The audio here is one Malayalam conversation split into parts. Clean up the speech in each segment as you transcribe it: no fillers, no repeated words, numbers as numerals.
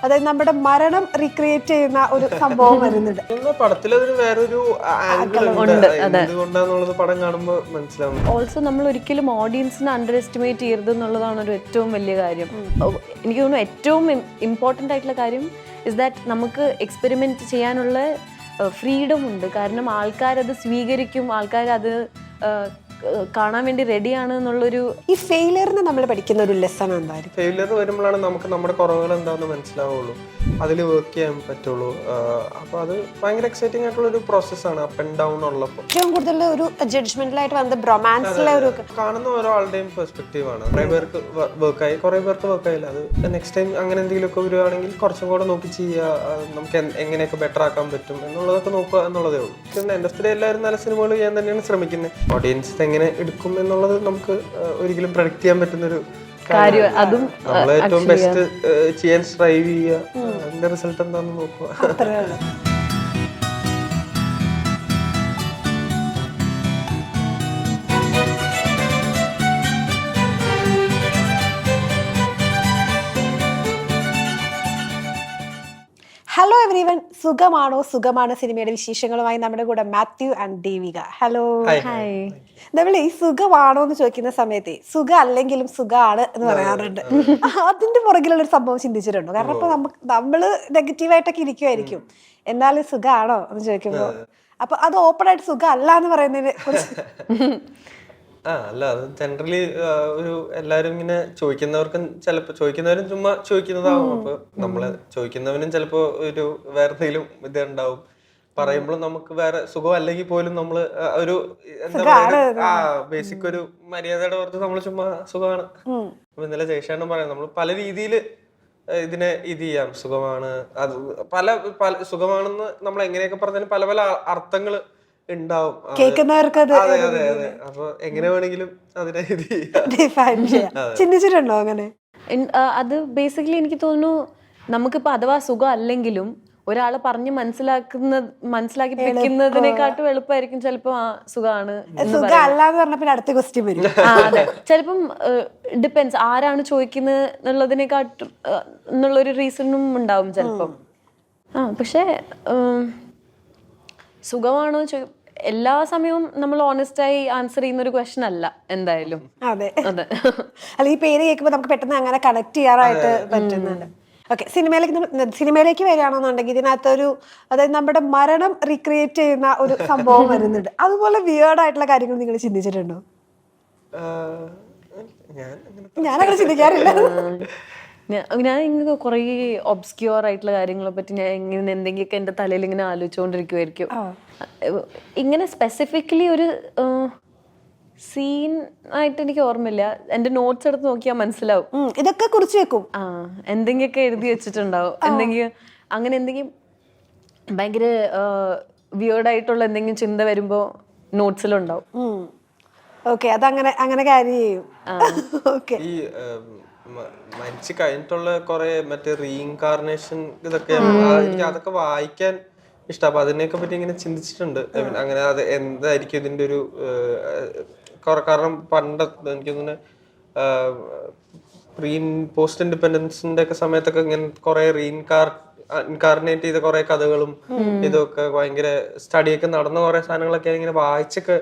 അതായത് നമ്മുടെ മരണം റീക്രിയേറ്റ് ചെയ്യുന്ന ഒരു സംഭവം വരുന്നുണ്ട്. പടത്തിൽ അതിന് വേറൊരു ആംഗിൾ ഉണ്ട്, എന്തുകൊണ്ടാന്നുള്ളത് പടം കാണുമ്പോൾ മനസ്സിലാവും. ഓൾസോ നമ്മൾ ഒരിക്കലും ഓഡിയൻസിനെ അണ്ടർ എസ്റ്റിമേറ്റ് ചെയ്യരുത് എന്നുള്ളതാണ് ഒരു ഏറ്റവും വലിയ കാര്യം. എനിക്ക് തോന്നുന്നു ഏറ്റവും ഇമ്പോർട്ടൻ്റ് ആയിട്ടുള്ള കാര്യം ഇസ് ദാറ്റ് നമുക്ക് എക്സ്പെരിമെൻറ്റ് ചെയ്യാനുള്ള ഫ്രീഡം ഉണ്ട്. കാരണം ആൾക്കാരത് സ്വീകരിക്കും, ആൾക്കാരത് കാണാൻ വേണ്ടി റെഡിയാണ് എന്നുള്ളൊരു. ഈ ഫെയിലിയറിന് നമ്മൾ പഠിക്കുന്ന ഒരു ലെസൺ എന്തായിരിക്കും? ഫെയിലിയർ വരുമ്പോഴാണ് നമുക്ക് നമ്മുടെ കുറവുകൾ എന്താണെന്ന് മനസ്സിലാവുള്ളൂ, അതിൽ വർക്ക് ചെയ്യാൻ പറ്റുള്ളൂ. അപ്പോൾ അത് ഭയങ്കര എക്സൈറ്റിംഗ് ആയിട്ടുള്ള ഒരു പ്രോസസ്സാണ്, അപ്പ് ആൻഡ് ഡൗൺ ഉള്ളപ്പോൾ. ഏറ്റവും കൂടുതൽ ഒരു ജഡ്ജ്മെന്റലായിട്ട് വന്നത് റൊമാൻസിലെ ഒരു കാണുന്ന ഒരാളുടെയും പെർസ്പെക്റ്റീവ് ആണ്. കുറേ പേർക്ക് വർക്കായി, കുറേ പേർക്ക് വർക്കായില്ല. അത് നെക്സ്റ്റ് ടൈം അങ്ങനെ എന്തെങ്കിലുമൊക്കെ വരുവാണെങ്കിൽ കുറച്ചും കൂടെ നോക്കി ചെയ്യുക, നമുക്ക് എങ്ങനെയൊക്കെ ബെറ്റർ ആക്കാൻ പറ്റും എന്നുള്ളതൊക്കെ നോക്കുക എന്നുള്ളതേ ഉള്ളൂ. എൻ്റെ അടുത്ത് എല്ലാവരും നല്ല സിനിമകൾ ചെയ്യാൻ തന്നെയാണ് ശ്രമിക്കുന്നത്. ഓഡിയൻസ് എങ്ങനെ എടുക്കും എന്നുള്ളത് നമുക്ക് ഒരിക്കലും പ്രഡിക്റ്റ് ചെയ്യാൻ പറ്റുന്നൊരു കാര്യം. അതും നമ്മൾ ഏറ്റവും ബെസ്റ്റ് ചെയ്യാൻ സ്ട്രൈവ് ചെയ്യുക, അതിന്റെ റിസൾട്ട് എന്താണെന്ന് നോക്കുക. ഹലോ എവരിവൺ, സുഖമാണോ? സുഖമാണ് സിനിമയുടെ വിശേഷങ്ങളുമായി നമ്മുടെ കൂടെ Mathew and Devika. Hello. Hi. നമ്മൾ ഈ സുഖമാണോ എന്ന് ചോദിക്കുന്ന സമയത്ത് സുഖം അല്ലെങ്കിലും സുഖമാണ് എന്ന് പറയാറുണ്ട്. അതിന്റെ പുറകിലുള്ള ഒരു സംഭവം ചിന്തിച്ചിട്ടുണ്ടോ? കാരണം ഇപ്പൊ നമ്മള് നെഗറ്റീവായിട്ടൊക്കെ ഇരിക്കുമായിരിക്കും, എന്നാലും സുഖമാണോ എന്ന് ചോദിക്കുമ്പോ അപ്പൊ അത് ഓപ്പൺ ആയിട്ട് സുഖം അല്ല എന്ന് പറയുന്നതിനെ കുറിച്ച്. അല്ല, അത് ജനറലി ഒരു എല്ലാരും ഇങ്ങനെ ചോദിക്കുന്നവർക്കും ചിലപ്പോ ചോദിക്കുന്നവരും ചുമ്മാ ചോദിക്കുന്നതാവും. അപ്പൊ നമ്മള് ചോദിക്കുന്നവനും ചിലപ്പോ ഒരു വേറെ എന്തെങ്കിലും ഇത് ഉണ്ടാവും. പറയുമ്പോഴും നമുക്ക് വേറെ സുഖം അല്ലെങ്കിൽ പോലും നമ്മള് ഒരു എന്താ പറയുക, ബേസിക് ഒരു മര്യാദയുടെ പുറത്ത് നമ്മള് ചുമ്മാ സുഖമാണ്. അപ്പൊ ഇന്നലെ ജയ്ഷാണ് പറയാം, നമ്മൾ പല രീതിയില് ഇതിനെ ഇത് ചെയ്യാം. സുഖമാണ്, അത് പല പല സുഖമാണെന്ന് നമ്മൾ എങ്ങനെയൊക്കെ പറഞ്ഞാലും പല പല അർത്ഥങ്ങള് ഉണ്ടാവും കേൾക്കുന്നവർക്ക്. അതെ അതെ അതെ. അപ്പൊ എങ്ങനെ വേണമെങ്കിലും അതിനെ ഇത് ചിന്തിച്ചിട്ടുണ്ടോ അങ്ങനെ? അത് ബേസിക്കലി എനിക്ക് തോന്നുന്നു നമുക്കിപ്പോ അഥവാ സുഖം അല്ലെങ്കിലും ഒരാളെ പറഞ്ഞ് മനസ്സിലാക്കിപ്പിക്കുന്നതിനെക്കാട്ടും എളുപ്പമായിരിക്കും ചിലപ്പോ ആ സുഖമാണ്. സുഖം അല്ലാന്ന് പറഞ്ഞ പിന്നെ അടുത്ത ക്വസ്റ്റ്യൻ വരും. അതെ, ചിലപ്പം ഡിപ്പെൻസ് ആരാണ് ചോദിക്കുന്നത് എന്നുള്ളതിനെക്കാട്ടും എന്നുള്ളൊരു റീസണും ഉണ്ടാവും ചിലപ്പം. പക്ഷെ സുഖമാണോ എല്ലാ സമയവും നമ്മൾ ഓണസ്റ്റായി ആൻസർ ചെയ്യുന്ന ഒരു ക്വസ്റ്റ്യൻ അല്ല എന്തായാലും. അതെ അതെ. അല്ല, ഈ പേര് കേൾക്കുമ്പോൾ നമുക്ക് പെട്ടെന്ന് അങ്ങനെ കണക്ട് ചെയ്യാറായിട്ട് പറ്റുന്നുണ്ട്. ഓക്കെ, സിനിമയിലേക്ക് വരികയാണെന്നുണ്ടെങ്കിൽ ഇതിനകത്തൊരു, അതായത് നമ്മുടെ മരണം റീക്രിയേറ്റ് ചെയ്യുന്ന ഒരു സംഭവം വരുന്നുണ്ട്. അതുപോലെ വിയേർഡ് ആയിട്ടുള്ള കാര്യങ്ങൾ നിങ്ങൾ ചിന്തിച്ചിട്ടുണ്ടോ? ഞാനങ്ങനെ ചിന്തിക്കാറില്ല. ഞാൻ ഇങ്ങനെ കുറേ ഒബ്സ്ക്യൂർ ആയിട്ടുള്ള കാര്യങ്ങളെ പറ്റി ഞാൻ ഇങ്ങനെ എന്തെങ്കിലുമൊക്കെ എൻ്റെ തലയിൽ ഇങ്ങനെ ആലോചിച്ചുകൊണ്ടിരിക്കുമായിരിക്കും. ഇങ്ങനെ സ്പെസിഫിക്കലി ഒരു സീൻ ആയിട്ട് എനിക്ക് ഓർമ്മയില്ല. എൻ്റെ നോട്ട്സ് എടുത്ത് നോക്കിയാൽ മനസ്സിലാവും. ഇതൊക്കെ കുറിച്ച് വെക്കും. എന്തെങ്കിലുമൊക്കെ എഴുതി വെച്ചിട്ടുണ്ടാവും. അങ്ങനെ എന്തെങ്കിലും ഭയങ്കര വിയേർഡ് ആയിട്ടുള്ള എന്തെങ്കിലും ചിന്ത വരുമ്പോൾ നോട്ട്സിലുണ്ടാവും. ഓക്കെ, അതങ്ങനെ അങ്ങനെ ക്യാരി ചെയ്യും. ഓക്കെ. ഈ മരിച്ചു കഴിഞ്ഞിട്ടുള്ള കുറെ മറ്റേ റീഇൻകാർണേഷൻ ഇതൊക്കെ എനിക്ക് അതൊക്കെ വായിക്കാൻ ഇഷ്ടം. അപ്പൊ അതിനെയൊക്കെ പറ്റി ഇങ്ങനെ ചിന്തിച്ചിട്ടുണ്ട്. അങ്ങനെ അത് എന്തായിരിക്കും ഇതിന്റെ ഒരു കാരണം പണ്ട് എനിക്ക് തോന്നുന്നു പോസ്റ്റ് ഇൻഡിപെൻഡൻസിന്റെ ഒക്കെ സമയത്തൊക്കെ ഇങ്ങനെ കുറെ ഇൻകാർണേറ്റ് ചെയ്ത കുറെ കഥകളും ഇതൊക്കെ ഭയങ്കര സ്റ്റഡിയൊക്കെ നടന്ന കുറെ സാധനങ്ങളൊക്കെ ഇങ്ങനെ വായിച്ചൊക്കെ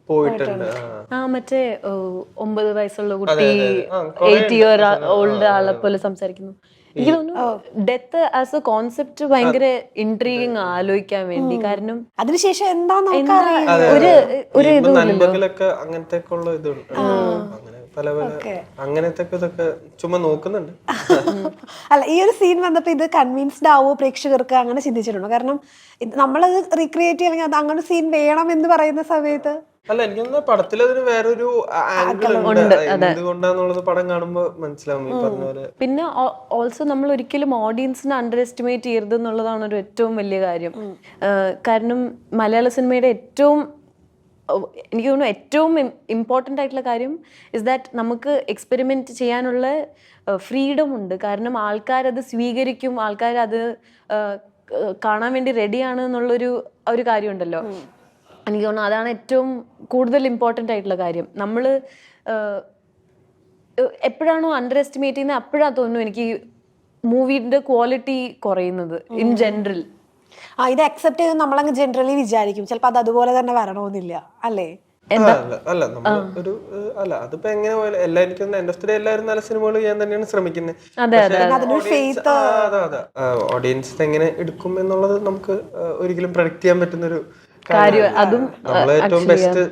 പോയിട്ടുണ്ട്. മറ്റേ 9 വയസ്സുള്ള കുട്ടി 8 ഇയർ ഓൾഡ് ആളെ പോലെ സംസാരിക്കുന്നു. എനിക്ക് തോന്നുന്നു ഡെത്ത് ആസ് എ കോൺസെപ്റ്റ് ഭയങ്കര ഇൻട്രീഗിങ് ആലോചിക്കാൻ വേണ്ടി. കാരണം അതിനുശേഷം എന്താ അങ്ങനത്തെ ഉള്ള ഇതുണ്ട്, അങ്ങനെ പല പല അങ്ങനത്തെ ഇതൊക്കെ ചുമ്മാ നോക്കുന്നുണ്ട്. അല്ല, ഈ ഒരു സീൻ വന്നപ്പോ ഇത് കൺവിൻസ്ഡ് ആവോ പ്രേക്ഷകർക്ക്, അങ്ങനെ ചിന്തിച്ചിട്ടുണ്ടോ? കാരണം നമ്മളത് റീക്രിയേറ്റ് ചെയ്യണമെങ്കിൽ അത് അങ്ങനെ സീൻ വേണം എന്ന് പറയുന്ന സമയത്ത്. അല്ല, എനിക്കൊന്ന് പടത്തിൽ അതിന് വേറൊരു ആംഗിൾ ഉണ്ട്, എന്തുകൊണ്ടാന്നുള്ളത് പടം കാണുമ്പോൾ മനസ്സിലാവും ഈ പറഞ്ഞ പോലെ. പിന്നെ ഓൾസോ നമ്മൾ ഒരിക്കലും ഓഡിയൻസിനെ അണ്ടർ എസ്റ്റിമേറ്റ് ചെയ്യരുത് എന്നുള്ളതാണ് ഒരു ഏറ്റവും വലിയ കാര്യം. കാരണം മലയാള സിനിമയുടെ എനിക്ക് തോന്നുന്നു ഏറ്റവും ഇമ്പോർട്ടൻ്റ് ആയിട്ടുള്ള കാര്യം ഇസ് ദാറ്റ് നമുക്ക് എക്സ്പെരിമെൻറ്റ് ചെയ്യാനുള്ള ഫ്രീഡം ഉണ്ട്. കാരണം ആൾക്കാരത് സ്വീകരിക്കും, ആൾക്കാരത് കാണാൻ വേണ്ടി റെഡിയാണ് എന്നുള്ളൊരു കാര്യമുണ്ടല്ലോ. എനിക്ക് തോന്നുന്നു അതാണ് ഏറ്റവും കൂടുതൽ ഇമ്പോർട്ടൻ്റ് ആയിട്ടുള്ള കാര്യം. നമ്മൾ എപ്പോഴാണോ അണ്ടർ എസ്റ്റിമേറ്റ് ചെയ്യുന്നത് അപ്പോഴാണ് തോന്നുന്നു എനിക്ക് മൂവിന്റെ ക്വാളിറ്റി കുറയുന്നത് ഇൻ ജനറൽ. ഇത് അക്സെപ്റ്റ് ചെയ്ത് നമ്മളങ്ങ് ജനറലി വിചാരിക്കും ചിലപ്പോൾ അത് അതുപോലെ തന്നെ വരണമെന്നില്ല അല്ലേ? അല്ല നമ്മൾ ഒരു അല്ല അതിപ്പോ എങ്ങനെ പോയാലും എല്ലാവർക്കും എൻഡ് ഓഫ് ദി ഡേ എല്ലാവരും നല്ല സിനിമകൾ ചെയ്യാൻ തന്നെയാണ് ശ്രമിക്കുന്നത്. ഓഡിയൻസ് എങ്ങനെ എടുക്കും എന്നുള്ളത് നമുക്ക് ഒരിക്കലും പ്രഡിക്ട് ചെയ്യാൻ പറ്റുന്ന ഒരു കാര്യം. നമ്മൾ ഏറ്റവും ബെസ്റ്റ്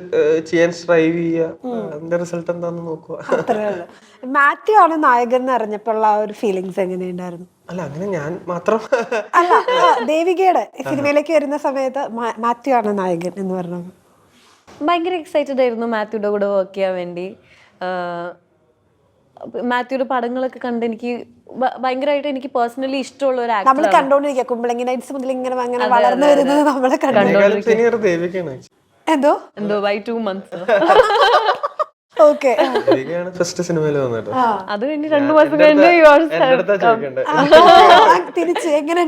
ചെയ്യാൻ സ്ട്രൈവ് ചെയ്യുക, അതിന്റെ റിസൾട്ട് എന്താന്ന് നോക്കുക. മാത്യു ആണ് നായകൻ എന്ന് അറിഞ്ഞപ്പോൾ ആ ഒരു ഫീലിങ്സ് എങ്ങനെയുണ്ടായിരുന്നു? അല്ല അങ്ങനെ ഞാൻ മാത്രം അല്ല, ദേവികയുടെ സിനിമയിലേക്ക് വരുന്ന സമയത്ത് മാത്യു ആണ് നായകൻ എന്ന് പറഞ്ഞത് ഭയങ്കര എക്സൈറ്റഡ് ആയിരുന്നു മാത്യുയുടെ കൂടെ വർക്ക് ചെയ്യാൻ വേണ്ടി. മാത്യുയുടെ പടങ്ങളൊക്കെ കണ്ട് എനിക്ക് ഭയങ്കരമായിട്ട് എനിക്ക് പേഴ്സണലി ഇഷ്ടമുള്ള ഒരു ആക്ടർ. നമ്മൾ കണ്ടോണ്ടിരിക്കുക കുമ്പളങ്ങി നൈറ്റ്സ് മുതൽ ഇങ്ങനെ അങ്ങനെ വളർന്നു വരുന്നത് നമ്മളെ എന്തോ ബൈ 2 months. ഓക്കെ, ഫസ്റ്റ് സിനിമയിൽ വന്നിട്ട് അത് കഴിഞ്ഞ് 2 മാസം കഴിഞ്ഞ് തിരിച്ച് എങ്ങനെ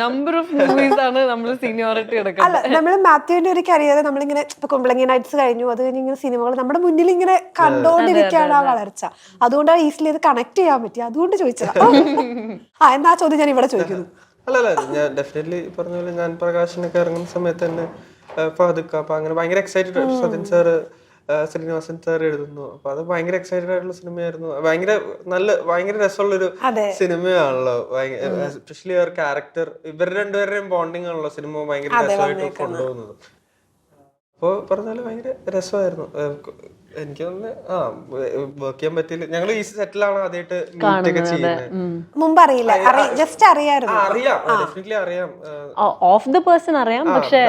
നമ്പർ ഓഫ് മൂവീസ് ആണ് നമ്മൾ സീനിയോറിറ്റി എടുക്കുന്നത്. അല്ല, നമ്മൾ മാത്യുവിന്റെ ഒരു കരിയർ നമ്മളിങ്ങനെ ഇപ്പൊ കുമ്പളങ്ങി നൈറ്റ്സ് കഴിഞ്ഞു, അത് കഴിഞ്ഞ് ഇങ്ങനെ സിനിമകൾ നമ്മുടെ മുന്നിൽ ഇങ്ങനെ കണ്ടോണ്ടിരിക്കുകയാണ് ആ വളർച്ച. അതുകൊണ്ടാണ് ഈസിലി അത് കണക്ട് ചെയ്യാൻ പറ്റി, അതുകൊണ്ട് ചോദിച്ചതാ. എന്നാ ചോദ്യം ഞാൻ ഇവിടെ ചോദിക്കുന്നു. അല്ല ഞാൻ ഡെഫിനറ്റ്ലി പറഞ്ഞ പോലെ ഞാൻ പ്രകാശനൊക്കെ ഇറങ്ങുന്ന സമയത്ത് തന്നെ ഫഹദ് അപ്പൊ അങ്ങനെ ഭയങ്കര excited. Sathyan sir, Sreenivasan sir എഴുതുന്നു. അപ്പൊ അത് ഭയങ്കര എക്സൈറ്റഡ് ആയിട്ടുള്ള സിനിമയായിരുന്നു. ഭയങ്കര രസമുള്ളൊരു സിനിമയാണല്ലോ. എസ്പെഷ്യലി അവർ ക്യാരക്ടർ, ഇവർ രണ്ടുപേരുടെയും ബോണ്ടിങ് ആണല്ലോ സിനിമ ഭയങ്കര രസമായിട്ട് കൊണ്ടുപോകുന്നത്. അപ്പൊ പറഞ്ഞാല് ഭയങ്കര രസമായിരുന്നു. എനിക്ക് വർക്ക് ചെയ്യാൻ പറ്റില്ല. ഞങ്ങൾ ഈ സെറ്റിലാണ് ആദ്യമായിട്ട് മീറ്റ് ഒക്കെ ചെയ്യുന്നത്. മുമ്പ് അറിയില്ല, ജസ്റ്റ് അറിയാം. ഡെഫിനറ്റ്ലി അറിയാം. ഓഫ് ദ പേഴ്സൺ അറിയാം, പക്ഷേ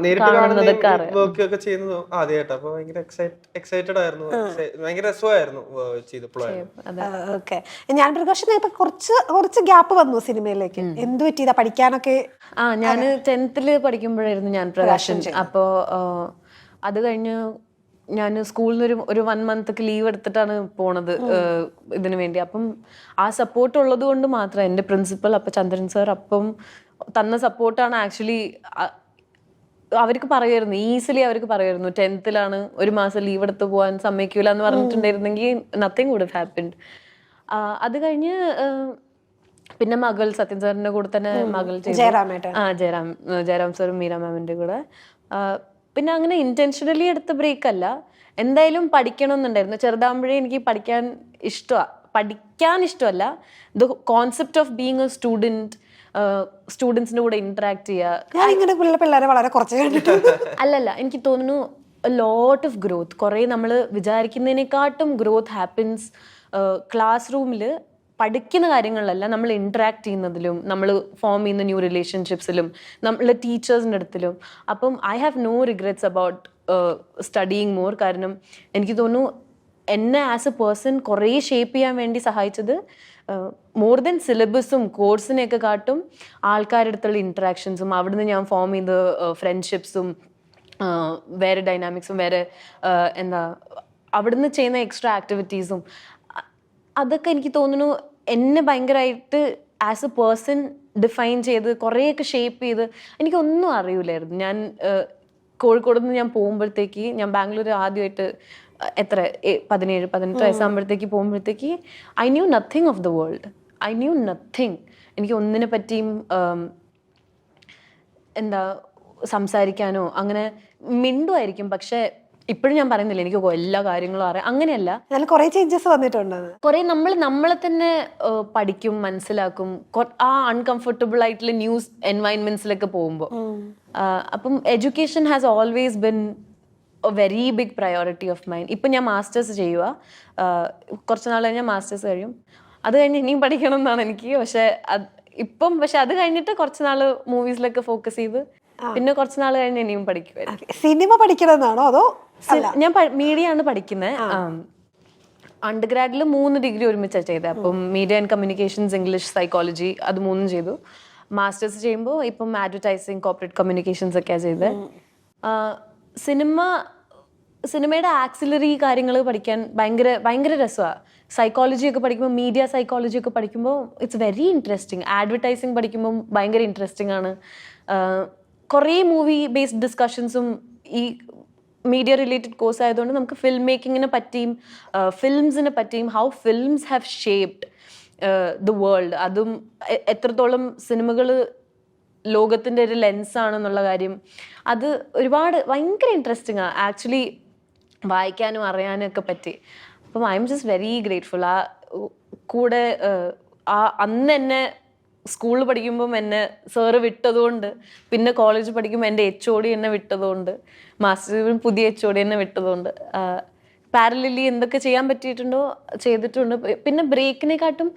നേരിട്ട് കാണുന്നതൊക്കെ വർക്ക് ഒക്കെ ചെയ്യുന്നത് ആദ്യമായിട്ട്. അപ്പൊ ഭയങ്കര എക്സൈറ്റഡ് ആയിരുന്നു, ഭയങ്കര രസമായിരുന്നു ചെയ്തപ്പോഴായിരുന്നു. ഓക്കെ, ഞാൻ പ്രകാശൻ ഇപ്പൊ കുറച്ച് ഗ്യാപ്പ് വന്നു സിനിമയിലേക്ക്. എന്ത് പറ്റിയതാ? പഠിക്കാനൊക്കെ? ഞാൻ 10th പഠിക്കുമ്പോഴായിരുന്നു ഞാൻ പ്രകാശൻ. അപ്പോ അത് കഴിഞ്ഞ് ഞാൻ സ്കൂളിൽ നിന്ന് ഒരു 1 month ലീവ് എടുത്തിട്ടാണ് പോണത് ഇതിനു വേണ്ടി. അപ്പം ആ സപ്പോർട്ട് ഉള്ളത് കൊണ്ട് മാത്രം എൻ്റെ പ്രിൻസിപ്പൽ അപ്പം ചന്ദ്രൻ സാർ അപ്പം തന്ന സപ്പോർട്ടാണ് ആക്ച്വലി. അവർക്ക് പറയുമായിരുന്നു, ഈസിലി അവർക്ക് പറയുമായിരുന്നു 10th 1 മാസം ലീവ് എടുത്ത് പോകാൻ സമ്മതിക്കൂല എന്ന് പറഞ്ഞിട്ടുണ്ടായിരുന്നെങ്കിൽ നത്തിങ് വുഡ് ഹാവ് ഹാപ്പൻഡ്. അത് കഴിഞ്ഞ് പിന്നെ മകൾ സത്യൻ സാറിന്റെ കൂടെ തന്നെ മകൾ ജയറാം സാറും മീര മാമിന്റെ കൂടെ. പിന്നെ അങ്ങനെ ഇന്റൻഷനലി എടുത്ത ബ്രേക്ക് അല്ല, എന്തായാലും പഠിക്കണം എന്നുണ്ടായിരുന്നു. ചെറുതാകുമ്പോഴേ എനിക്ക് പഠിക്കാൻ ഇഷ്ടമല്ല. The concept of being a student, സ്റ്റുഡൻസിന്റെ കൂടെ ഇന്ററാക്ട് അല്ലല്ല, എനിക്ക് തോന്നുന്നു ലോട്ട് ഓഫ് ഗ്രോത്ത്. കുറെ നമ്മൾ വിചാരിക്കുന്നതിനെക്കാട്ടും ഗ്രോത്ത് ഹാപ്പൻസ് ക്ലാസ് റൂമിൽ പഠിക്കുന്ന കാര്യങ്ങളിലല്ല, നമ്മൾ ഇന്ററാക്ട് ചെയ്യുന്നതിലും നമ്മൾ ഫോം ചെയ്യുന്ന ന്യൂ റിലേഷൻഷിപ്സിലും നമ്മൾ ടീച്ചേഴ്സിൻ്റെ അടുത്തിലും. അപ്പം I have no regrets about studying more. കാരണം എനിക്ക് തോന്നുന്നു എന്നെ ആസ് എ പേഴ്സൺ കുറേ ഷേപ്പ് ചെയ്യാൻ വേണ്ടി സഹായിച്ചത് മോർ ദൻ സിലബസും കോഴ്സിനെയൊക്കെ കാട്ടും ആൾക്കാരുടെ അടുത്തുള്ള ഇൻട്രാക്ഷൻസും അവിടുന്ന് ഞാൻ ഫോം ചെയ്ത ഫ്രണ്ട്ഷിപ്സും വേറെ ഡൈനാമിക്സും വേറെ അവിടുന്ന് ചെയ്യുന്ന എക്സ്ട്രാ ആക്ടിവിറ്റീസും അതൊക്കെ എനിക്ക് തോന്നുന്നു എന്നെ ഭയങ്കരമായിട്ട് ആസ് എ പേഴ്സൺ ഡിഫൈൻ ചെയ്ത് കുറേയൊക്കെ ഷേപ്പ് ചെയ്ത്. എനിക്കൊന്നും അറിയില്ലായിരുന്നു. ഞാൻ കോഴിക്കോട് നിന്ന് ഞാൻ പോകുമ്പോഴത്തേക്ക്, ഞാൻ ബാംഗ്ലൂർ ആദ്യമായിട്ട് 17-18 വയസ്സാകുമ്പോഴത്തേക്ക് പോകുമ്പോഴത്തേക്ക് I new nothing of the world. I new nothing. എനിക്ക് ഒന്നിനെ പറ്റിയും സംസാരിക്കാനോ അങ്ങനെ മിണ്ടുമായിരിക്കും, പക്ഷെ ഇപ്പോഴും ഞാൻ പറയുന്നില്ല എനിക്ക് എല്ലാ കാര്യങ്ങളും അറിയാം, അങ്ങനെയല്ല. കുറെ ചേഞ്ചസ് വന്നിട്ടുണ്ട്. കുറെ നമ്മളെ തന്നെ പഠിക്കും, മനസ്സിലാക്കും. ആ അൺകംഫർട്ടബിൾ ആയിട്ടുള്ള ന്യൂസ് എൻവയൺമെന്റ്സിലൊക്കെ പോകുമ്പോൾ. അപ്പം education has always been a very big priority of mine. ഇപ്പം ഞാൻ മാസ്റ്റേഴ്സ് ചെയ്യുക, കുറച്ച് നാൾ കഴിഞ്ഞാൽ മാസ്റ്റേഴ്സ് കഴിയും. അത് കഴിഞ്ഞ് ഇനിയും പഠിക്കണം എന്നാണ് എനിക്ക്. പക്ഷെ അത് കഴിഞ്ഞിട്ട് കുറച്ച് നാൾ മൂവീസിലൊക്കെ ഫോക്കസ് ചെയ്ത് പിന്നെ കുറച്ച് നാൾ കഴിഞ്ഞ് ഇനിയും പഠിക്കുമായിരുന്നു. സിനിമ പഠിക്കണമെന്നാണോ അതോ? ഞാൻ മീഡിയ ആണ് പഠിക്കുന്നത്. അണ്ടർ ഗ്രാഡിൽ 3 ഡിഗ്രി ഒരുമിച്ചാണ് ചെയ്തത്. അപ്പം media and communications, English, psychology, അത് 3 ചെയ്തു. മാസ്റ്റേഴ്സ് ചെയ്യുമ്പോൾ ഇപ്പം അഡ്വർടൈസിങ്, കോർപ്പറേറ്റ് കമ്മ്യൂണിക്കേഷൻസ് ഒക്കെയാണ് ചെയ്തത്. സിനിമയുടെ ആക്സിലറി കാര്യങ്ങൾ പഠിക്കാൻ ഭയങ്കര രസമാണ്. സൈക്കോളജി ഒക്കെ പഠിക്കുമ്പോൾ, മീഡിയ സൈക്കോളജി ഒക്കെ പഠിക്കുമ്പോൾ ഇറ്റ്സ് വെരി ഇൻട്രസ്റ്റിംഗ്. ആഡ്വർടൈസിങ് പഠിക്കുമ്പോൾ ഭയങ്കര ഇൻട്രസ്റ്റിംഗ് ആണ്. കുറേ മൂവി ബേസ്ഡ് ഡിസ്കഷൻസും ഈ മീഡിയ റിലേറ്റഡ് കോഴ്സ് ആയതുകൊണ്ട് നമുക്ക് ഫിലിം മേക്കിങ്ങിനെ പറ്റിയും ഫിലിംസിനെ പറ്റിയും how films have shaped the world, അതും എത്രത്തോളം സിനിമകൾ ലോകത്തിൻ്റെ ഒരു ലെൻസാണെന്നുള്ള കാര്യം, അത് ഒരുപാട് ഭയങ്കര ഇൻട്രസ്റ്റിംഗ് ആണ് ആക്ച്വലി വായിക്കാനും അറിയാനും ഒക്കെ പറ്റി. അപ്പം I am just very grateful. ആ കൂടെ അന്ന് എന്നെ സ്കൂളിൽ പഠിക്കുമ്പം എന്നെ സാറ് വിട്ടതുകൊണ്ട്, പിന്നെ കോളേജ് പഠിക്കുമ്പോൾ എൻ്റെ HOD എന്നെ വിട്ടതുകൊണ്ട്, മാസ്റ്റർ പുതിയ HOD എന്നെ വിട്ടതുകൊണ്ട്, പാരലലി എന്തൊക്കെ ചെയ്യാൻ പറ്റിയിട്ടുണ്ടോ ചെയ്തിട്ടുണ്ട്. പിന്നെ ബ്രേക്കിനെക്കാട്ടും